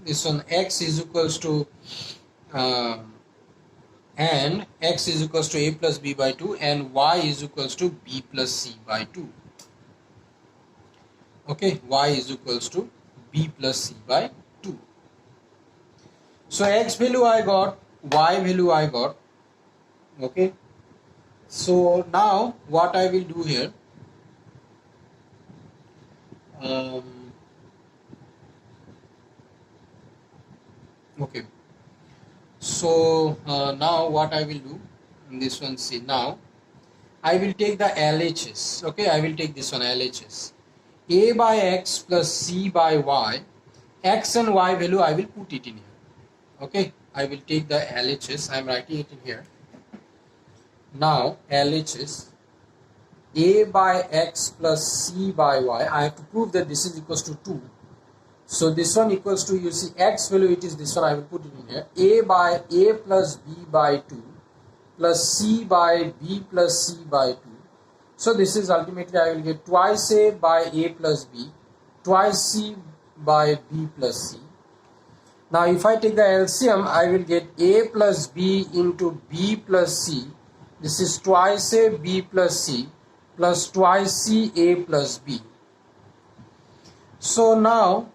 X is equals to and X is equals to A plus B by 2, and Y is equals to B plus C by 2. Okay, Y is equals to B plus C by 2. So X value I got, Y value I got. Okay, so now what I will do here, okay, so now what I will do in this one, see, now I will take the LHS. Okay, I will take this one LHS. A by X plus C by Y, X and Y value I will put it in here. Okay, I will take the LHS. I am writing it in here. Now LHS A by X plus C by Y, I have to prove that this is equals to 2. So this one equals to, you see, X value, it is this one, I will put it in here. A by A plus B by 2 plus C by B plus C by 2. So this is ultimately I will get twice A by A plus B, twice C by B plus C. Now if I take the LCM, I will get A plus B into B plus C. This is twice A B plus C plus twice C A plus B. So now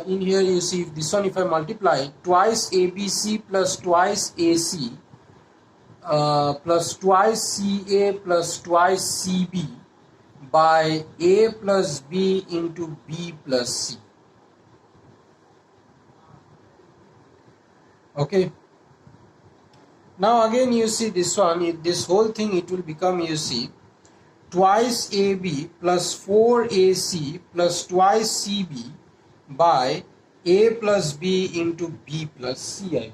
in here you see, this one if I multiply, twice ABC plus twice AC plus twice CA plus twice CB by A plus B into B plus C. Okay, now again you see this one, this whole thing, it will become, you see, twice AB plus 4AC plus twice CB by A plus B into B plus C.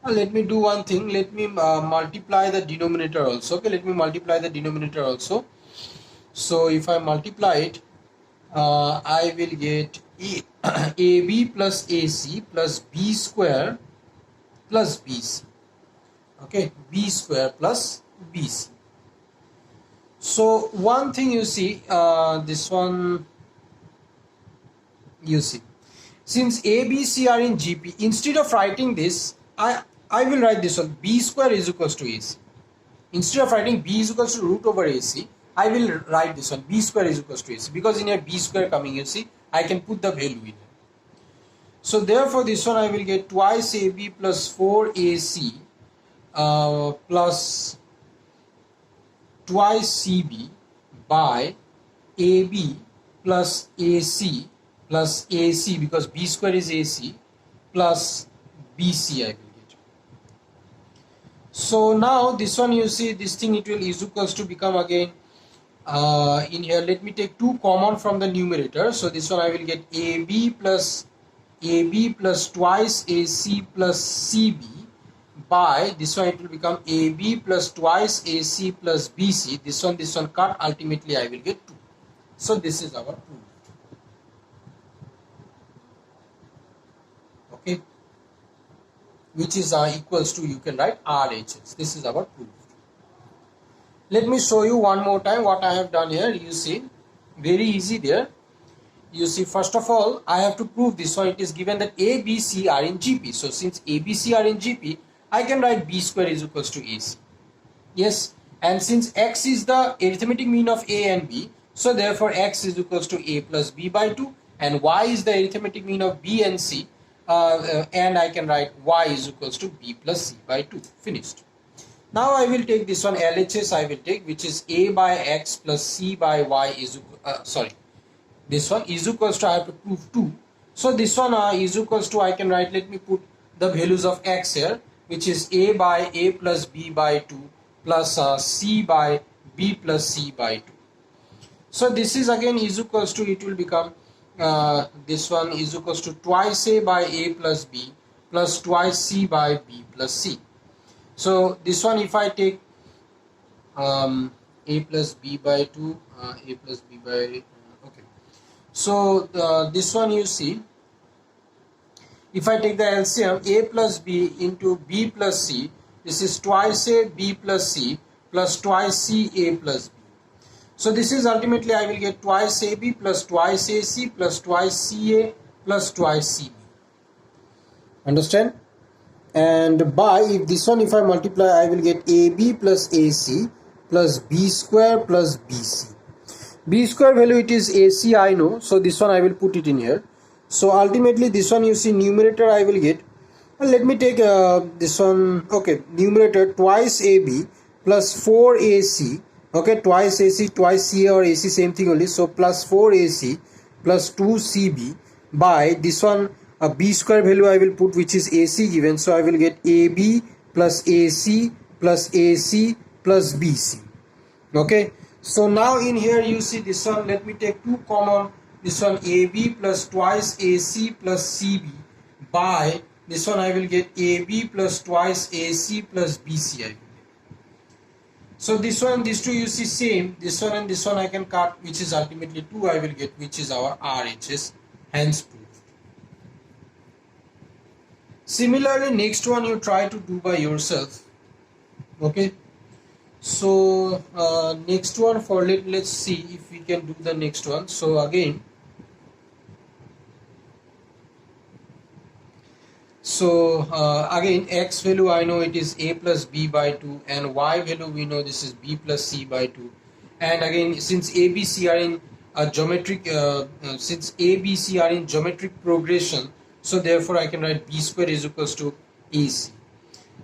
I let me do one thing. Let me multiply the denominator also. Okay, let me multiply the denominator also. So if I multiply it, I will get AB plus AC plus B square plus BC. Okay, B square plus BC. So one thing you see, this one you see, since A, B, C are in GP, instead of writing this, I will write this one, B square is equals to AC. Instead of writing B is equals to root over AC, I will write this one, B square is equals to AC, because in here B square coming, you see, I can put the value in here. So therefore this one I will get twice AB plus 4AC plus twice CB by AB plus AC plus AC, because B square is AC, plus BC I will get. So now this one you see, this thing, it will is equals to become again in here let me take 2 common from the numerator. So this one I will get AB plus twice AC plus CB by this one, it will become AB plus twice AC plus BC. This one cut, ultimately I will get 2. So this is our proof. Okay, which is equals to, you can write RHS. This is our proof. Let me show you one more time what I have done here. You see, very easy there. You see, first of all, I have to prove this one. It is given that A, B, C are in GP. So since A, B, C are in GP, I can write B square is equals to AC. Yes, and since X is the arithmetic mean of A and B, so therefore X is equals to A plus B by 2, and Y is the arithmetic mean of B and C, and I can write Y is equals to B plus C by 2. Finished. Now I will take this one, LHS I will take, which is A by X plus C by Y is this one is equals to, I have to prove 2. So this one is equals to, I can write, let me put the values of X here, which is A by A plus B by 2 plus C by B plus C by 2. So this is again is equals to, it will become this one is equals to twice A by A plus B plus twice C by B plus C. So this one, if I take A plus B by 2, A plus B by okay. So this one, you see, if I take the LCM, A plus B into B plus C, this is twice A B plus C plus twice C A plus B. So this is ultimately, I will get twice AB plus twice AC plus twice CA plus twice CB. Understand? And by, if this one, if I multiply, I will get AB plus AC plus B square plus BC. B square value, it is AC, I know, so this one I will put it in here. So ultimately this one, you see, numerator I will get, let me take this one, okay, numerator twice AB plus 4 AC, okay, twice AC, twice CA or AC, same thing only, so plus 4 AC plus 2 CB by this one, a B square value I will put, which is AC given, so I will get AB plus AC plus AC plus BC. Okay, so now in here you see this one, let me take 2 common, this one AB plus twice AC plus CB by this one, I will get AB plus twice AC plus BC I will get. So this one, these two you see same, this one and this one I can cut, which is ultimately 2 I will get, which is our RHS, hence proved. Similarly, next one you try to do by yourself. Okay, so next one, for let's see if we can do the next one. So again, again X value I know it is A plus B by 2, and Y value we know this is B plus C by 2, and again since A, B, C are in geometric progression, so therefore I can write B square is equals to AC.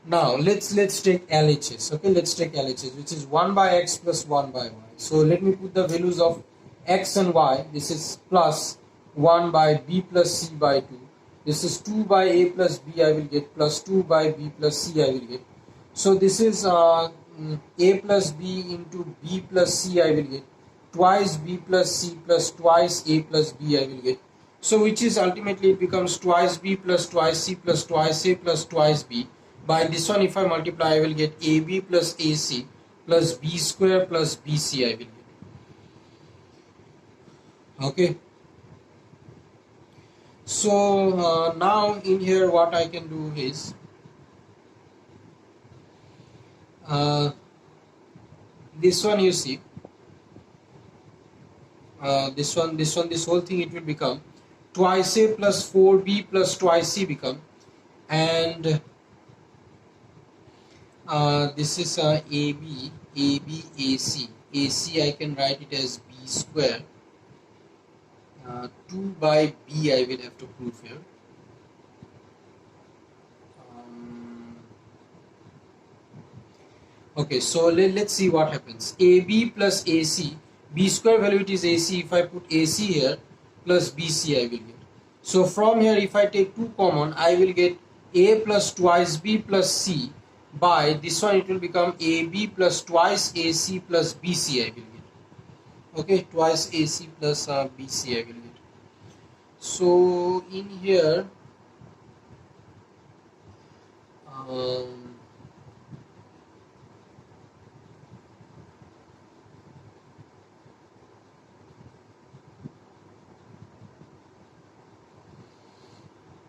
Now let's take LHS. Okay, let's take LHS, which is 1 by X plus 1 by Y. So let me put the values of X and Y. This is plus 1 by B plus C by 2. This is 2 by A plus B I will get, plus 2 by B plus C I will get. So this is A plus B into B plus C I will get, twice B plus C plus twice A plus B I will get. So which is ultimately, it becomes twice B plus twice C plus twice A plus twice B. By this one, if I multiply, I will get AB plus AC plus B square plus BC I will get. Okay. So now in here what I can do is this one, you see, this whole thing, it will become twice A plus 4B plus twice C become, and this is AB AC. AC I can write it as B square. 2 by B I will have to prove here. Okay, so let's see what happens. AB plus AC, B square value it is AC. If I put AC here plus BC I will get. So from here, if I take 2 common, I will get A plus twice B plus C by this one, it will become AB plus twice AC plus BC I will get. Okay, twice AC plus BC I will get. So in here, um,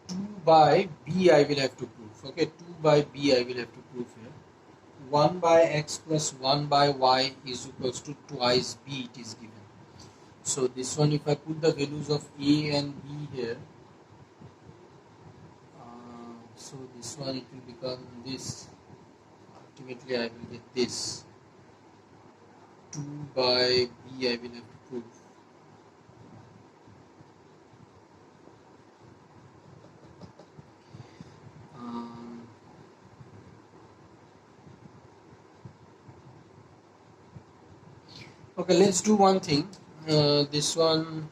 two by B I will have to prove. Okay, two by B I will have to prove here. 1 by x plus 1 by y is equals to twice B it is given. So this one, if I put the values of A and B here, so this one it will become this. Ultimately I will get this. 2 by B I will have to prove. Um, okay, let's do one thing. This one,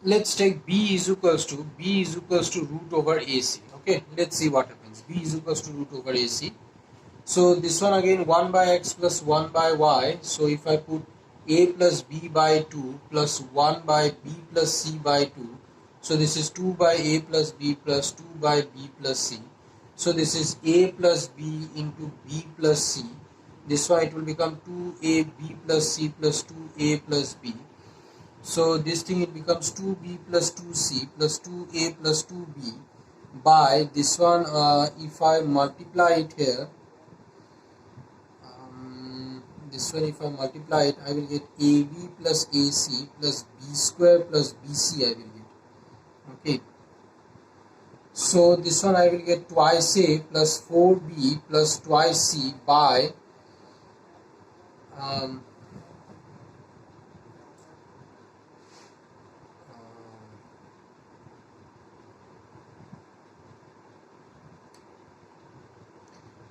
let's take B is equals to root over AC. Okay, let's see what happens. B is equals to root over AC. So this one again, 1 by x plus 1 by y. So if I put a plus b by 2 plus 1 by b plus c by 2. So this is 2 by a plus b plus 2 by b plus c. So this is a plus b into b plus c. This one it will become 2ab plus c plus 2a plus b. So this thing it becomes 2b plus 2c plus 2a plus 2b by this one. If I multiply it here, this one if I multiply it, I will get AB plus AC plus B square plus BC I will get. Okay. So this one I will get twice A plus 4B plus twice C by um,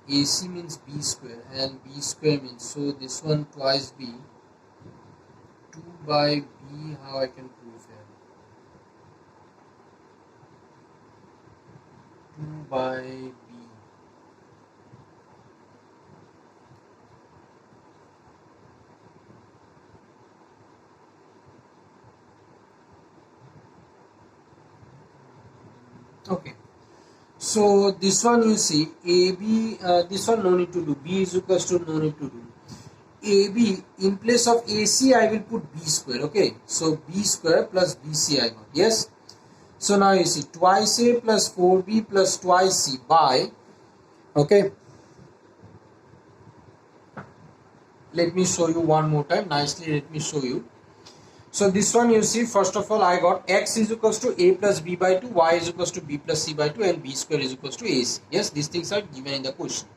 AC means B square and B square means, so this one twice B, 2 by B, how I can prove here, 2 by B. Okay. So this one you see AB, this one no need to do, B is equals to no need to do. AB in place of AC I will put B square. Okay, so B square plus BC I got. Yes. So now you see twice A plus 4B plus twice C by, okay, let me show you one more time nicely. Let me show you. So this one you see, first of all I got x is equals to a plus b by 2, y is equals to b plus c by 2 and b square is equals to ac. Yes, these things are given in the question.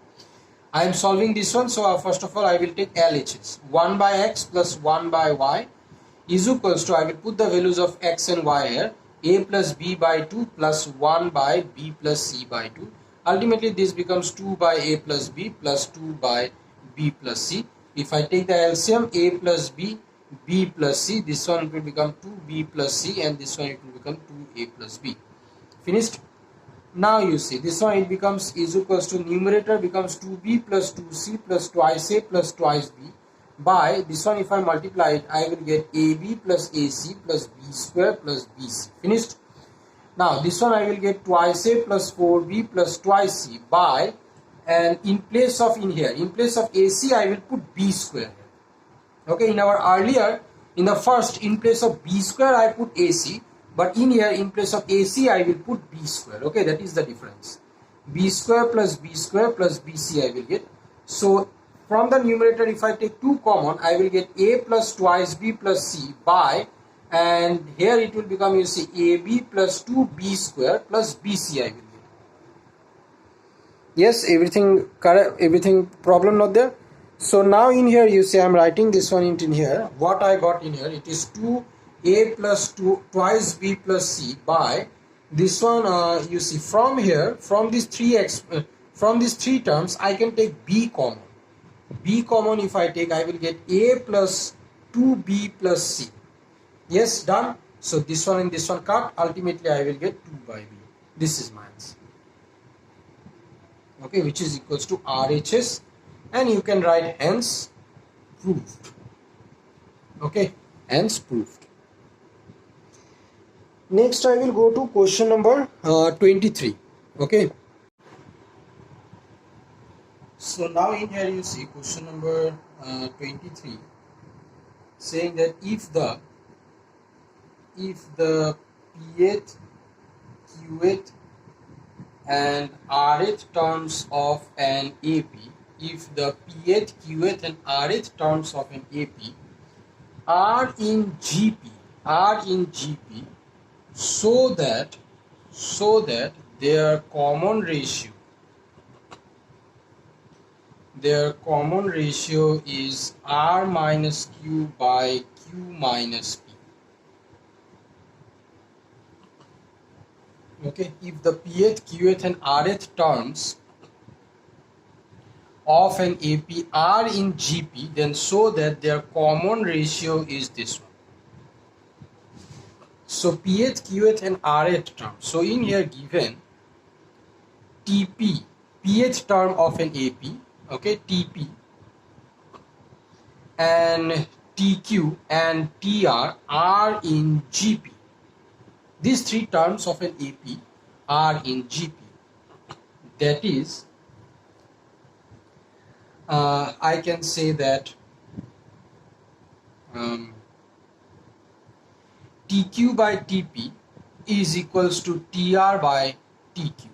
I am solving this one, so first of all I will take LHS. 1 by x plus 1 by y is equals to, I will put the values of x and y here, a plus b by 2 plus 1 by b plus c by 2. Ultimately this becomes 2 by a plus b plus 2 by b plus c. If I take the LCM, a plus b, b plus c, this one will become 2b plus c and this one it will become 2a plus b. Finished? Now you see this one it becomes is equals to, numerator becomes 2b plus 2c plus twice a plus twice b by this one. If I multiply it, I will get ab plus ac plus b square plus bc. Finished? Now this one I will get twice a plus 4b plus twice c by, and in place of, in here in place of ac I will put b square. Okay, in our earlier, in the first, in place of b square I put ac, but in here in place of ac I will put b square. Okay, that is the difference. B square plus bc I will get. So from the numerator if I take 2 common, I will get a plus twice b plus c by, and here it will become, you see, ab plus 2b square plus bc I will get. Yes, everything correct, everything problem not there. So now in here you see I'm writing this one in here. What I got in here, it is 2a plus 2 twice b plus c by this one. You see from here, from these from these three terms I can take b common. B common if I take, I will get a plus 2b plus c. Yes, done. So this one and this one cut. Ultimately I will get 2 by b. This is my answer. Okay, which is equals to RHS, and you can write hence proved. Okay, hence proved. Next I will go to question number 23. Okay, so now in here you see question number 23 saying that if the pth, qth and rth terms of an AP, if the pth, qth and rth terms of an AP are in GP, so that their common ratio is R minus Q by Q minus P. Okay, if the pth, qth and rth terms of an AP are in GP, then so that their common ratio is this one. So pth, qth and rth terms. So in here given TP, pth term of an AP, okay, TP and TQ and TR are in GP. These three terms of an AP are in GP. That is, I can say that TQ by TP is equals to TR by TQ.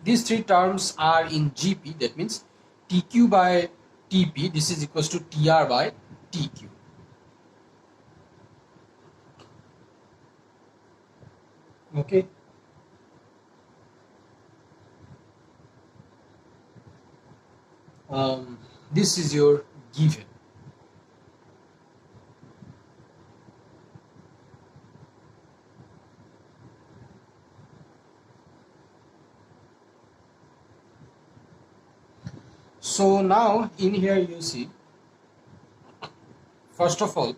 These three terms are in GP. That means TQ by TP, this is equals to TR by TQ. Okay. This is your given. So now in here you see, first of all,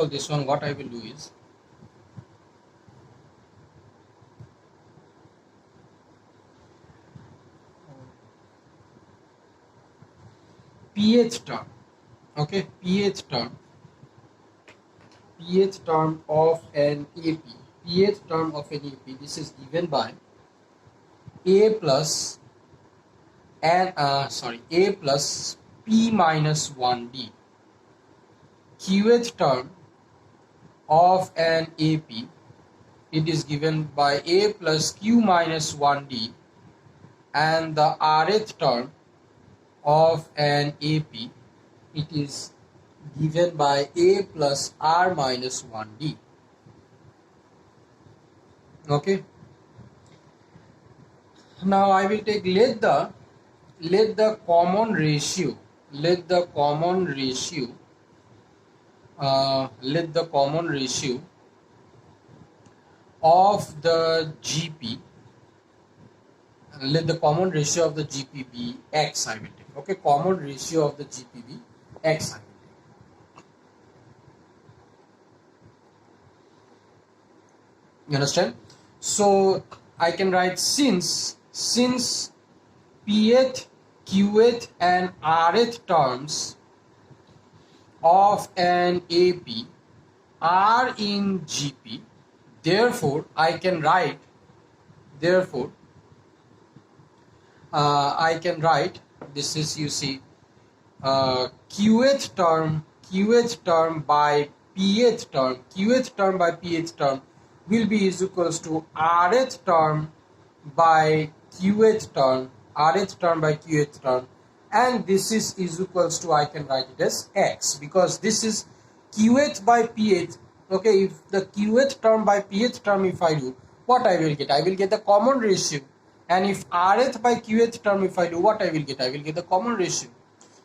this one what I will do is pth term, okay, pth term of an AP, pth term of an AP, this is given by A plus A plus P minus 1D. Qth term of an AP, it is given by A plus Q minus 1D, and the rth term of an AP, it is given by A plus R minus 1D. Okay. Now I will take let the common ratio of the GP, let the common ratio of the GP be X, I will take. Okay, common ratio of the GP be X, I will take. You understand? So I can write since Pth, Qth and Rth terms of an AP are in GP, therefore I can write this is, you see, qth term by pth term will be is equals to rth term by qth term, and this is equals to, I can write it as X, because this is qth by pth. Okay, if the qth term by pth term, if I do, what I will get? I will get the common ratio. And if rth by qth term, if I do, what I will get? I will get the common ratio.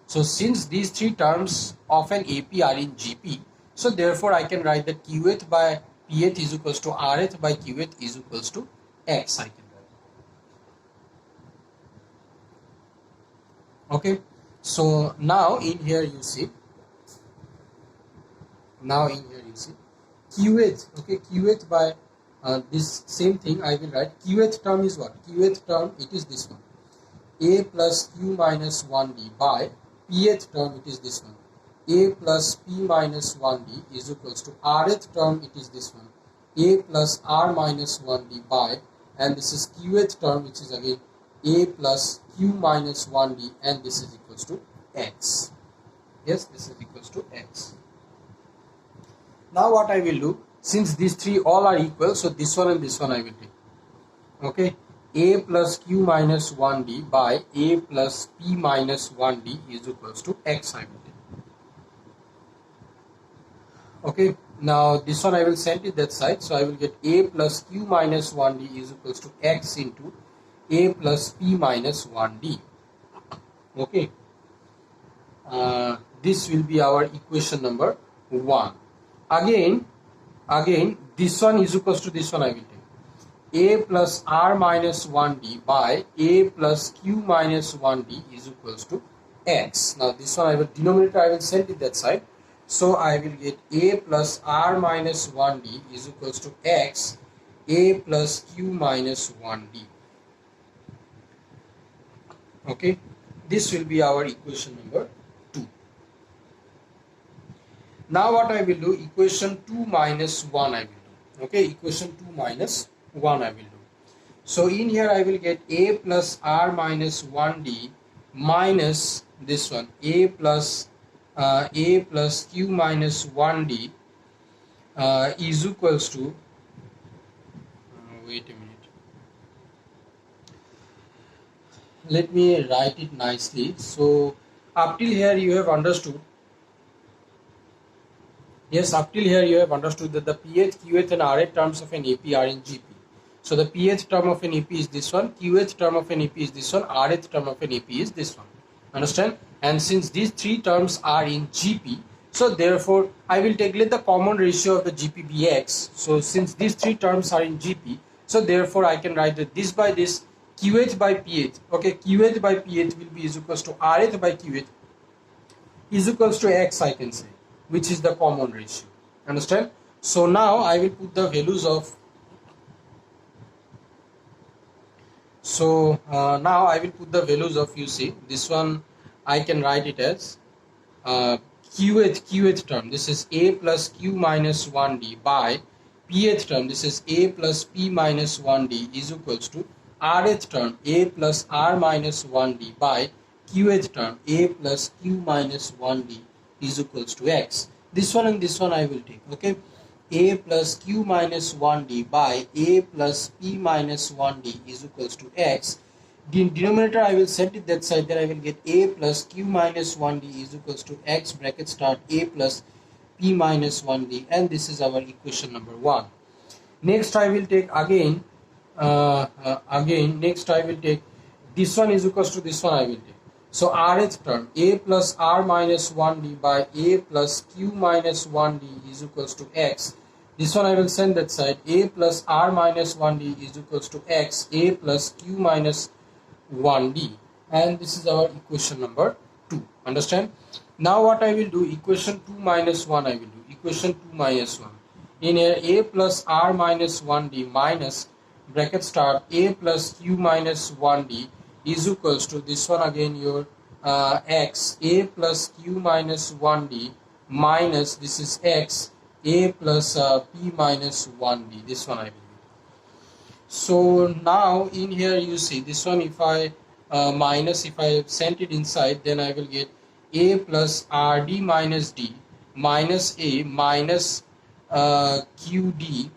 So since these three terms of an AP are in GP, so therefore I can write that qth by pth is equals to rth by qth is equals to X, I can write. Okay, so now in here you see, qth, okay, qth by this same thing I will write. Qth term is what? Qth term, it is this one. A plus Q minus 1D by Pth term, it is this one. A plus P minus 1D is equals to Rth term, it is this one. A plus R minus 1D by, and this is Qth term, which is again A plus Q minus 1D, and this is equals to X. Yes, this is equals to X. Now what I will do, since these three all are equal, so this one and this one I will take. Okay, A plus Q minus 1D by A plus P minus 1D is equals to X I will take. Okay, now this one I will send it that side, so I will get A plus Q minus 1D is equals to X into A plus P minus 1D. Okay, this will be our equation number 1. Again this one is equals to this one I will take. A plus R minus 1D by A plus Q minus 1D is equals to X. Now this one I will denominator I will send it that side. So I will get A plus R minus 1D is equals to X, A plus Q minus 1D. Okay, this will be our equation number 2. Now what I will do, equation 2 minus 1 I will do. Okay, equation 2 minus 1 I will do. So in here I will get A plus R minus 1D minus this one, A plus Q minus 1D is equals to, wait a minute, let me write it nicely. So up till here you have understood. Yes, up till here you have understood that the pth, qth and rth terms of an AP are in GP. So the pth term of an AP is this one, qth term of an AP is this one, rth term of an AP is this one. Understand? And since these three terms are in GP, so therefore I will take, let the common ratio of the GP be X. So since these three terms are in GP, so therefore I can write that this by this, qth by pth. Okay, qth by pth will be is equals to rth by qth is equals to X I can say, which is the common ratio. Understand? So now I will put the values of, so now I will put the values of, you see, this one I can write it as qth term, this is A plus Q minus 1D by pth term, this is A plus P minus 1D is equals to rth term, A plus R minus 1D by qth term, A plus Q minus 1D is equals to X. This one and this one I will take. Okay, A plus Q minus 1D by A plus P minus 1D is equals to X. The denominator I will set it that side, then I will get A plus Q minus 1D is equals to X bracket start A plus P minus 1D, and this is our equation number 1. Next I will take again next I will take this one is equals to this one I will take. So rth term, A plus R minus 1D by A plus Q minus 1D is equals to X. This one I will send that side, A plus R minus 1D is equals to X, A plus Q minus 1D, and this is our equation number 2. Understand? Now what I will do, equation 2 minus 1 I will do, equation 2 minus 1. In here A plus R minus 1D minus bracket start A plus Q minus 1D is equals to this one again your X, A plus Q minus 1D minus this is X, A plus P minus 1D, this one I will do. So now in here you see this one, if I minus, if I sent it inside, then I will get A plus RD minus D minus A minus QD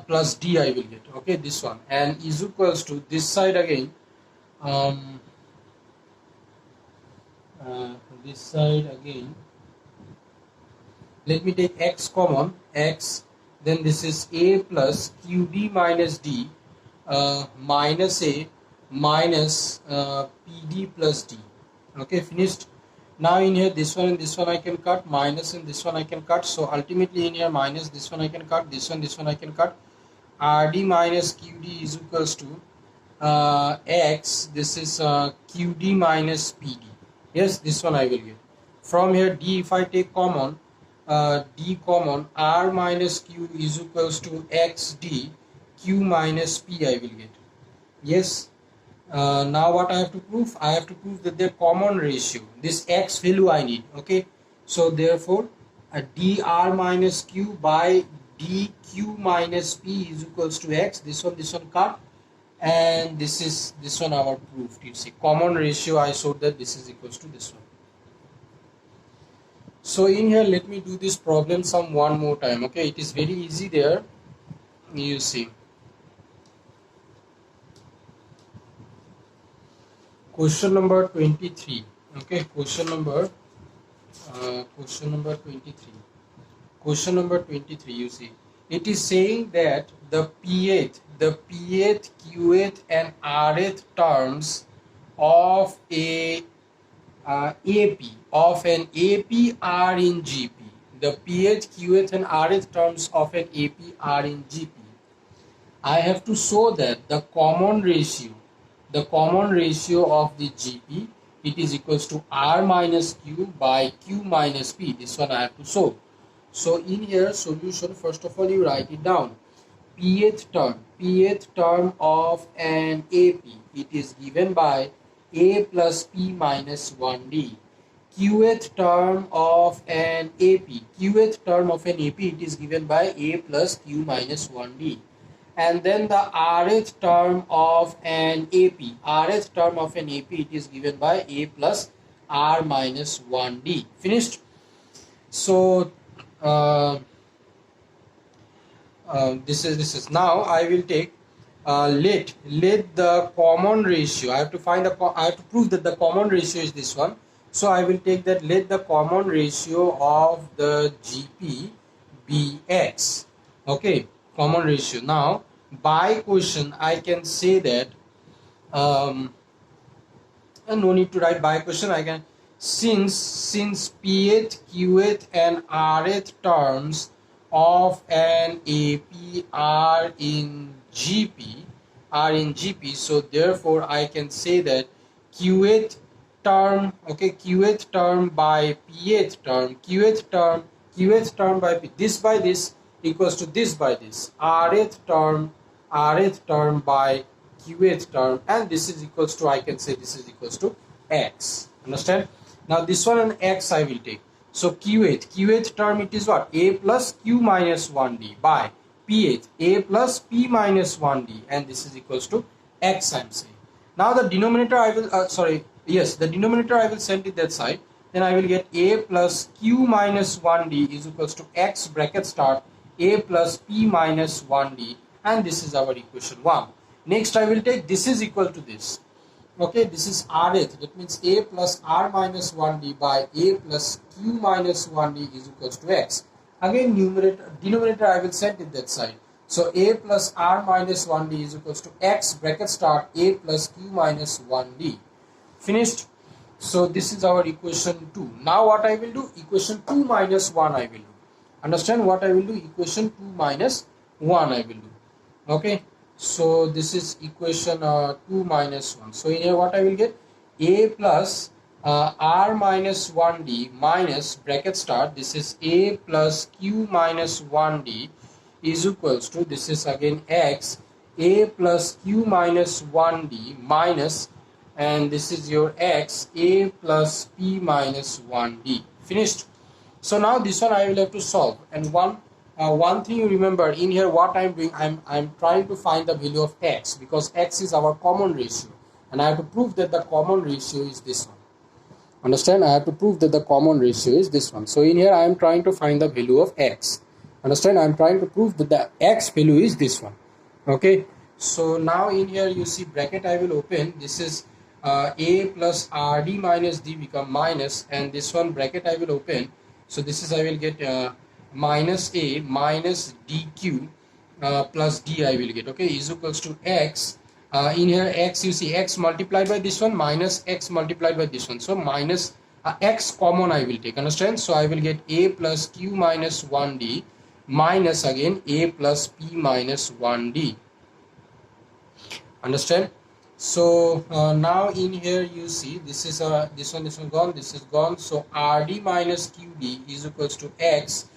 plus D I will get. Okay, this one, and is equals to this side again, this side again, let me take X common, X, then this is A plus QD minus D minus A minus PD plus D. Okay, finished. Now in here this one and this one I can cut, minus and this one I can cut, so ultimately in here minus this one I can cut, this one I can cut. RD minus QD is equals to X, this is QD minus PD. Yes, this one I will get. From here D if I take common, d common, r minus q is equals to x d q minus p I will get. Yes. Now what I have to prove? I have to prove that their common ratio, this x value I need. Okay, so therefore dr minus q by dq minus p is equals to x. This one cut, and this one our proof. You see, common ratio I showed that this is equals to this one. So in here, let me do this problem some one more time. Okay, it is very easy there. You see, question number 23. Okay, question number 23. Question number 23. You see, it is saying that the pth, qth, and rth terms of a AP of an AP are in GP. The pth, qth, and rth terms of an AP are in GP. I have to show that the common ratio of the GP, it is equals to R minus Q by Q minus P. This one I have to show. So in here, solution, first of all you write it down. Pth term of an AP, it is given by A plus P minus 1D. Qth term of an AP, it is given by A plus Q minus 1D. And then the rth term of an AP, it is given by A plus R minus 1D. Finished? So this is now I will take let the common ratio. I have to prove that the common ratio is this one. So I will take that let the common ratio of the GP be x. Okay, common ratio. Now by question I can say that and no need to write by question. I can, since pth, qth, and rth terms of an AP are in GP, so therefore I can say that qth term, okay, qth term by pth term, qth term by this by this equals to this by this, rth term by qth term, and this is equals to, I can say this is equals to x. Understand? Now this one and x I will take. So qth term, it is what? A plus q minus 1d by pth, A plus p minus 1d, and this is equals to x I am saying. Now the denominator I will the denominator I will send it that side. Then I will get A plus q minus 1d is equals to x bracket start A plus p minus 1d, and this is our equation 1. Next I will take this is equal to this. Okay, this is rth, that means A plus r minus 1d by A plus q minus 1d is equals to x. Again denominator I will set it that side. So A plus r minus 1d is equals to x bracket start A plus q minus 1d. Finished? So this is our equation 2. Now what I will do? Equation 2 minus 1 I will do. Understand what I will do? Equation 2 minus 1 I will do. Okay, so this is equation 2 minus 1. So in here what I will get? A plus r minus 1d minus bracket start, this is A plus q minus 1d is equals to, this is again x, A plus q minus 1d minus, and this is your x, A plus p minus 1d. Finished? So now this one I will have to solve, and one thing you remember in here, what I'm doing, I'm trying to find the value of x, because x is our common ratio, and I have to prove that the common ratio is this one. Understand? I have to prove that the common ratio is this one. So in here I am trying to find the value of x. Understand? I am trying to prove that the x value is this one. Okay, so now in here you see bracket I will open. This is a plus rd minus d become minus, and this one bracket I will open. So this is, I will get minus a minus dq plus d I will get. Okay, is equals to x. In here x, you see x multiplied by this one minus x multiplied by this one. So minus x common I will take. Understand? So I will get a plus q minus 1d minus again a plus p minus 1d. Understand? So now in here you see this is this one gone, this is gone. So RD minus QD is equals to X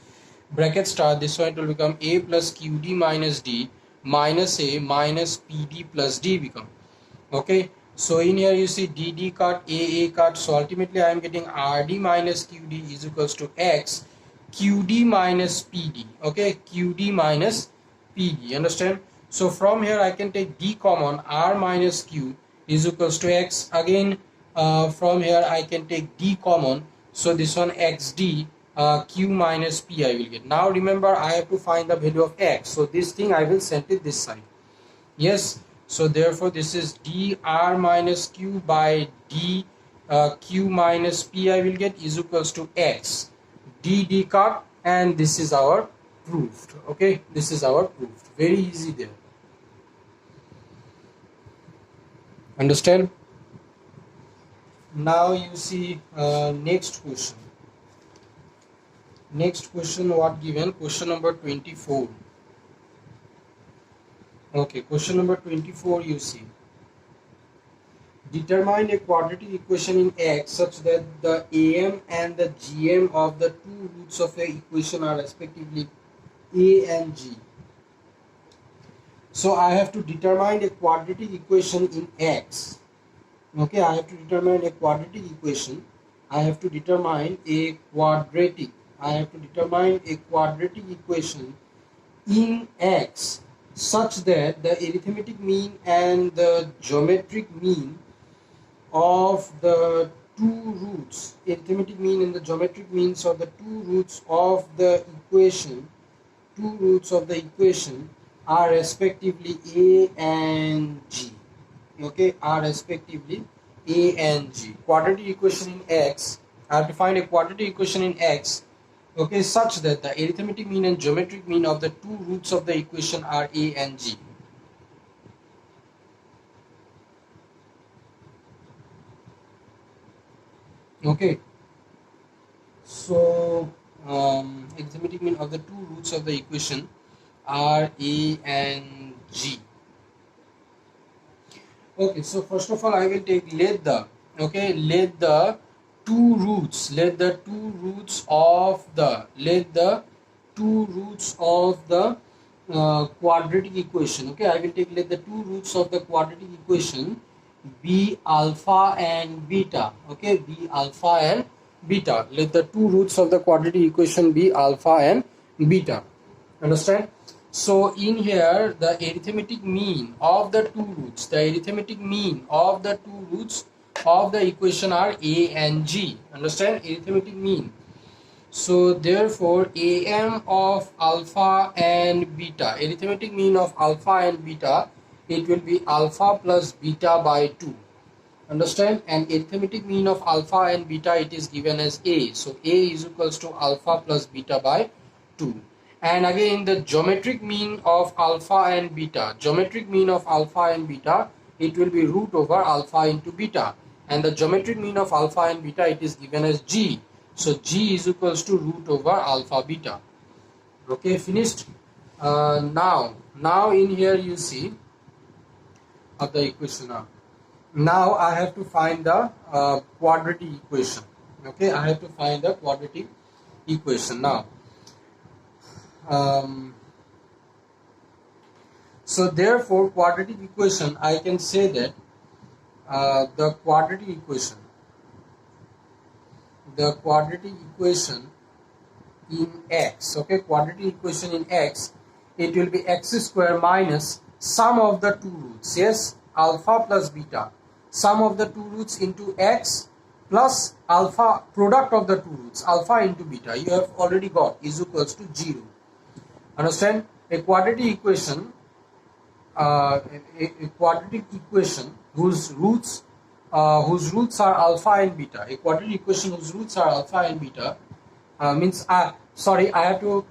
bracket start, this one it will become A plus QD minus D minus A minus PD plus D become. Okay, so in here you see DD cut, AA cut, so ultimately I am getting RD minus QD is equals to X QD minus PD. Okay, QD minus PD, understand? So from here I can take D common, R minus Q is equals to X. Again from here I can take D common, so this one XD Q minus P I will get. Now remember I have to find the value of X, so this thing I will send it this side. Yes, so therefore this is dr minus q by d q minus p I will get is equals to x d cut, and this is our proved. Okay, this is our proved. Very easy there. Understand? Now you see next question. Next question, what given? Question number 24. Okay, question number 24 you see. Determine a quadratic equation in X such that the AM and the GM of the two roots of the equation are respectively A and G. So I have to determine a quadratic equation in X. Okay, I have to determine a quadratic equation. I have to determine a quadratic. I have to determine a quadratic equation in X such that the arithmetic mean and the geometric mean of the two roots, arithmetic mean and the geometric means of the two roots of the equation, are respectively A and G. Okay, are respectively A and G. Quadratic equation in X, I have to find a quadratic equation in X, okay, such that the arithmetic mean and geometric mean of the two roots of the equation are A and G. Okay, so arithmetic mean of the two roots of the equation are A and G. Okay, so first of all I will take let the two roots of the quadratic equation. Okay, I will take let the two roots of the quadratic equation be alpha and beta. Okay, be alpha and beta. Let the two roots of the quadratic equation be alpha and beta. Understand? So in here the arithmetic mean of the two roots, of the equation are A and G. Understand? Arithmetic mean. So therefore AM of alpha and beta, arithmetic mean of alpha and beta, it will be alpha plus beta by 2. Understand? And arithmetic mean of alpha and beta, it is given as A. So A is equals to alpha plus beta by 2. And again the geometric mean of alpha and beta, it will be root over alpha into beta. And the geometric mean of alpha and beta, it is given as G. So G is equals to root over alpha beta. Okay, finished. Now in here you see of the equation. Now I have to find the quadratic equation. Okay, I have to find the quadratic equation now. So therefore quadratic equation, I can say that the quadratic equation in X, okay, quadratic equation in X, it will be x square minus sum of the two roots, yes, alpha plus beta, sum of the two roots into X plus alpha, product of the two roots, alpha into beta, you have already got, is equals to 0. Understand? A quadratic equation whose roots are alpha and beta, a quadratic equation whose roots are alpha and beta means I have to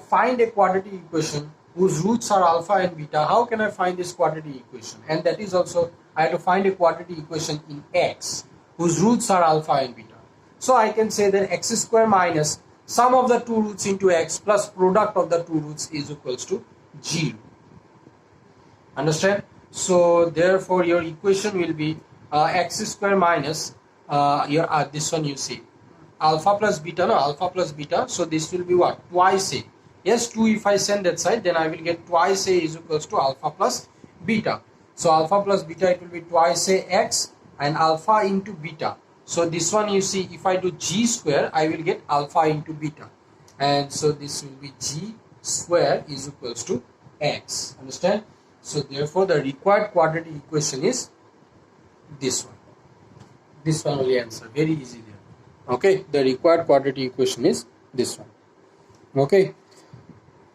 find a quadratic equation whose roots are alpha and beta. How can I find this quadratic equation? And that is also I have to find a quadratic equation in X whose roots are alpha and beta. So I can say that x square minus sum of the two roots into X plus product of the two roots is equals to 0. Understand? So therefore your equation will be x square minus your this one you see alpha plus beta, no, alpha plus beta. So this will be what? Twice a. Yes, 2 if I send that side, then I will get twice a is equals to alpha plus beta. So alpha plus beta, it will be twice a x and alpha into beta. So this one you see, if I do g square, I will get alpha into beta. And so this will be g square is equals to x. Understand? So therefore the required quadratic equation is this one. This one only answer. Very easy there. Okay, the required quadratic equation is this one. Okay,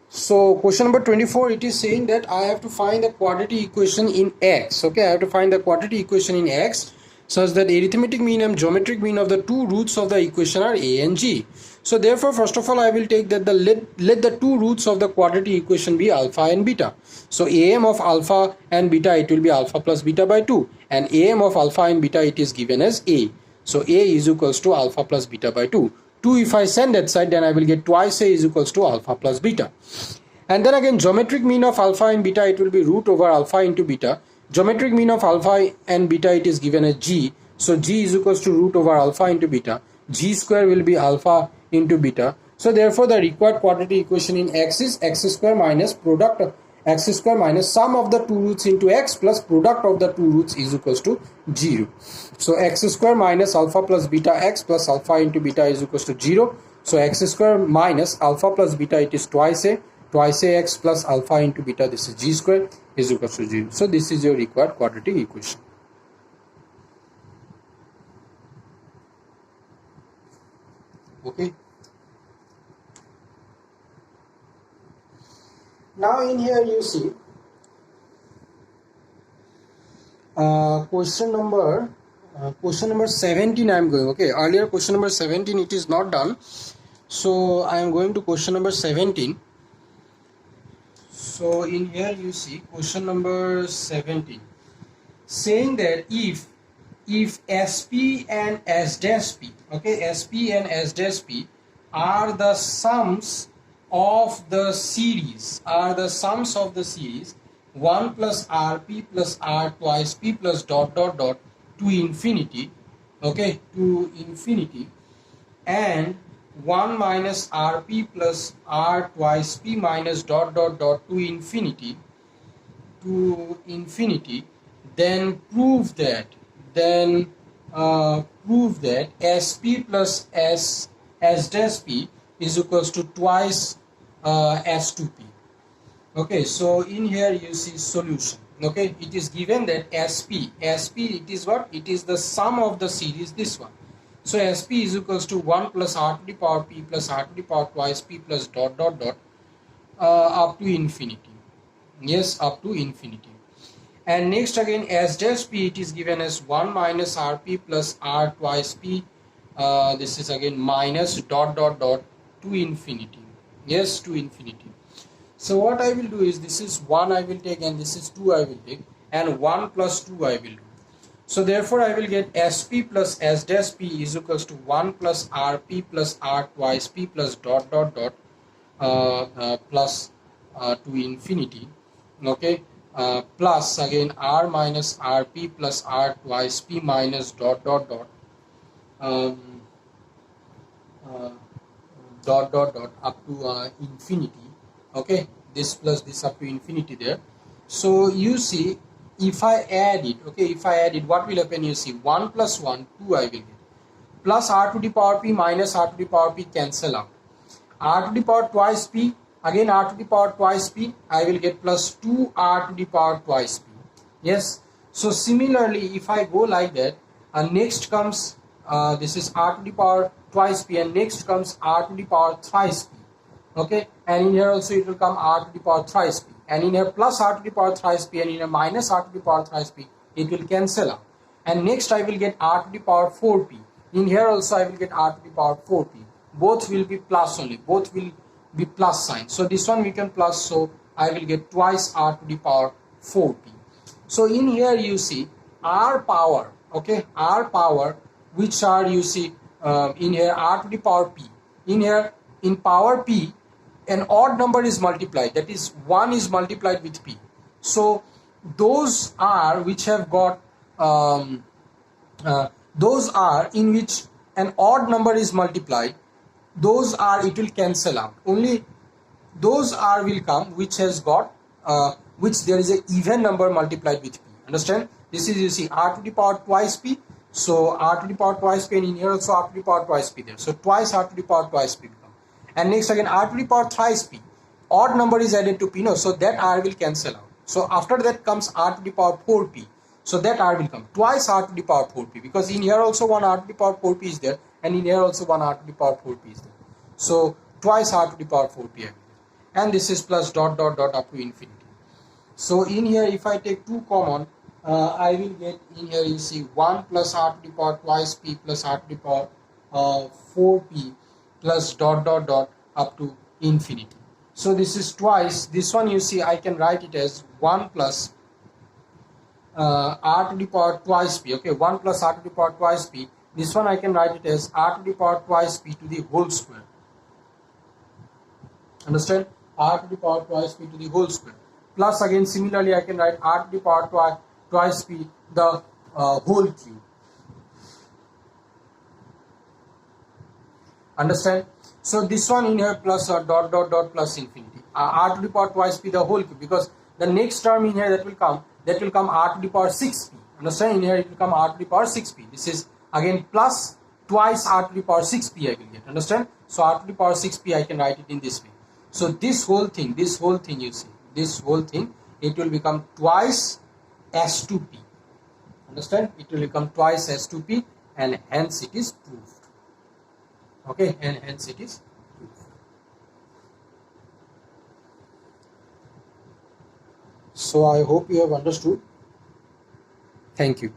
so question number 24, it is saying that I have to find the quadratic equation in x. Okay, I have to find the quadratic equation in x such that arithmetic mean and geometric mean of the two roots of the equation are a and g. So therefore, first of all, I will take that let the two roots of the quadratic equation be alpha and beta. So am of alpha and beta, it will be alpha plus beta by 2, and am of alpha and beta, it is given as a. So a is equals to alpha plus beta by 2. 2 if I send that side, then I will get twice a is equals to alpha plus beta. And then again, geometric mean of alpha and beta, it will be root over alpha into beta. Geometric mean of alpha and beta, it is given as g. So g is equals to root over alpha into beta. G square will be alpha into beta. So therefore the required quadratic equation in x is x square minus product of x square minus sum of the two roots into x plus product of the two roots is equals to 0. So x square minus alpha plus beta x plus alpha into beta is equals to 0. So x square minus alpha plus beta, it is twice a x plus alpha into beta, this is g square, is equals to 0. So this is your required quadratic equation. Okay. Now in here you see question number 17 I am going. Okay, earlier question number 17 it is not done, so I am going to question number 17. So in here you see question number 17 saying that if SP and S dash P, okay, SP and S dash P are the sums of the series, 1 plus RP plus R twice P plus dot dot dot to infinity, okay, to infinity, and 1 minus RP plus R twice P minus dot dot dot to infinity, then prove that SP plus S dash P is equals to twice S2P. Okay, so in here you see solution. Okay, it is given that SP it is what? It is the sum of the series, this one. So SP is equals to 1 plus R to the power P plus R to the power twice P plus dot dot dot up to infinity. Yes, up to infinity. And next again S dash P, it is given as 1 minus RP plus R twice P. This is again minus dot dot dot to infinity. Yes, to infinity. So what I will do is, this is 1 I will take and this is 2 I will take, and 1 plus 2 I will do. So therefore I will get SP plus S dash P is equals to 1 plus RP plus R twice P plus dot dot dot plus to infinity. Okay, plus again R minus RP plus R twice P minus dot dot dot dot dot dot up to infinity. Okay, this plus this up to infinity there. So you see, if I add it, okay, if I add it, what will happen? You see 1 plus 1, 2 I will get, plus R to the power P minus R to the power P cancel out, R to the power twice P, again R to the power twice P, I will get plus 2 R to the power twice P. Yes, so similarly if I go like that, and next comes this is R to the power twice P, and next comes R to the power thrice P. Okay, and in here also it will come R to the power thrice P, and in here plus R to the power thrice P, and in here minus R to the power thrice P, it will cancel out. And next I will get R to the power 4P. In here also I will get R to the power 4P. Both will be plus only, both will be plus sign. So this one we can plus, so I will get twice R to the power 4P. So in here you see R power, okay, R power, which are you see in here R to the power P. In here in power P, an odd number is multiplied, that is 1 is multiplied with P. So those are which have got those are in which an odd number is multiplied, those are it will cancel out. Only those are will come which has got which there is a even number multiplied with p. Understand? This is, you see, r to the power twice p. So r to the power twice p, and in here also r to the power twice p there. So twice r to the power twice p become. And next again r to the power thrice p. Odd number is added to p, no, so that r will cancel out. So after that comes r to the power 4p. So that r will come twice r to the power 4p, because in here also one r to the power 4p is there, and in here also one r to the power 4p is there. So twice r to the power 4p I will get. And this is plus dot dot dot up to infinity. So in here if I take 2 common, I will get in here, you see, 1 plus r to the power twice p plus r to the power 4p plus dot dot dot up to infinity. So this is twice. This one, you see, I can write it as 1 plus r to the power twice p. Okay, 1 plus r to the power twice p. This one I can write it as r to the power twice p to the whole square. Understand? R to the power twice p to the whole square. Plus again similarly I can write r to the power twice p the whole cube. Understand? So this one in here plus dot dot dot plus infinity. R to the power twice p the whole cube, because the next term in here that will come r to the power 6p. Understand? In here it will come r to the power 6p. This is again plus twice r to the power 6p I will get. Understand? So r to the power 6p I can write it in this way. So this whole thing you see, this whole thing, it will become twice s2p. Understand? It will become twice s2p, and hence it is proved. Okay, and hence it is proved. So I hope you have understood. Thank you.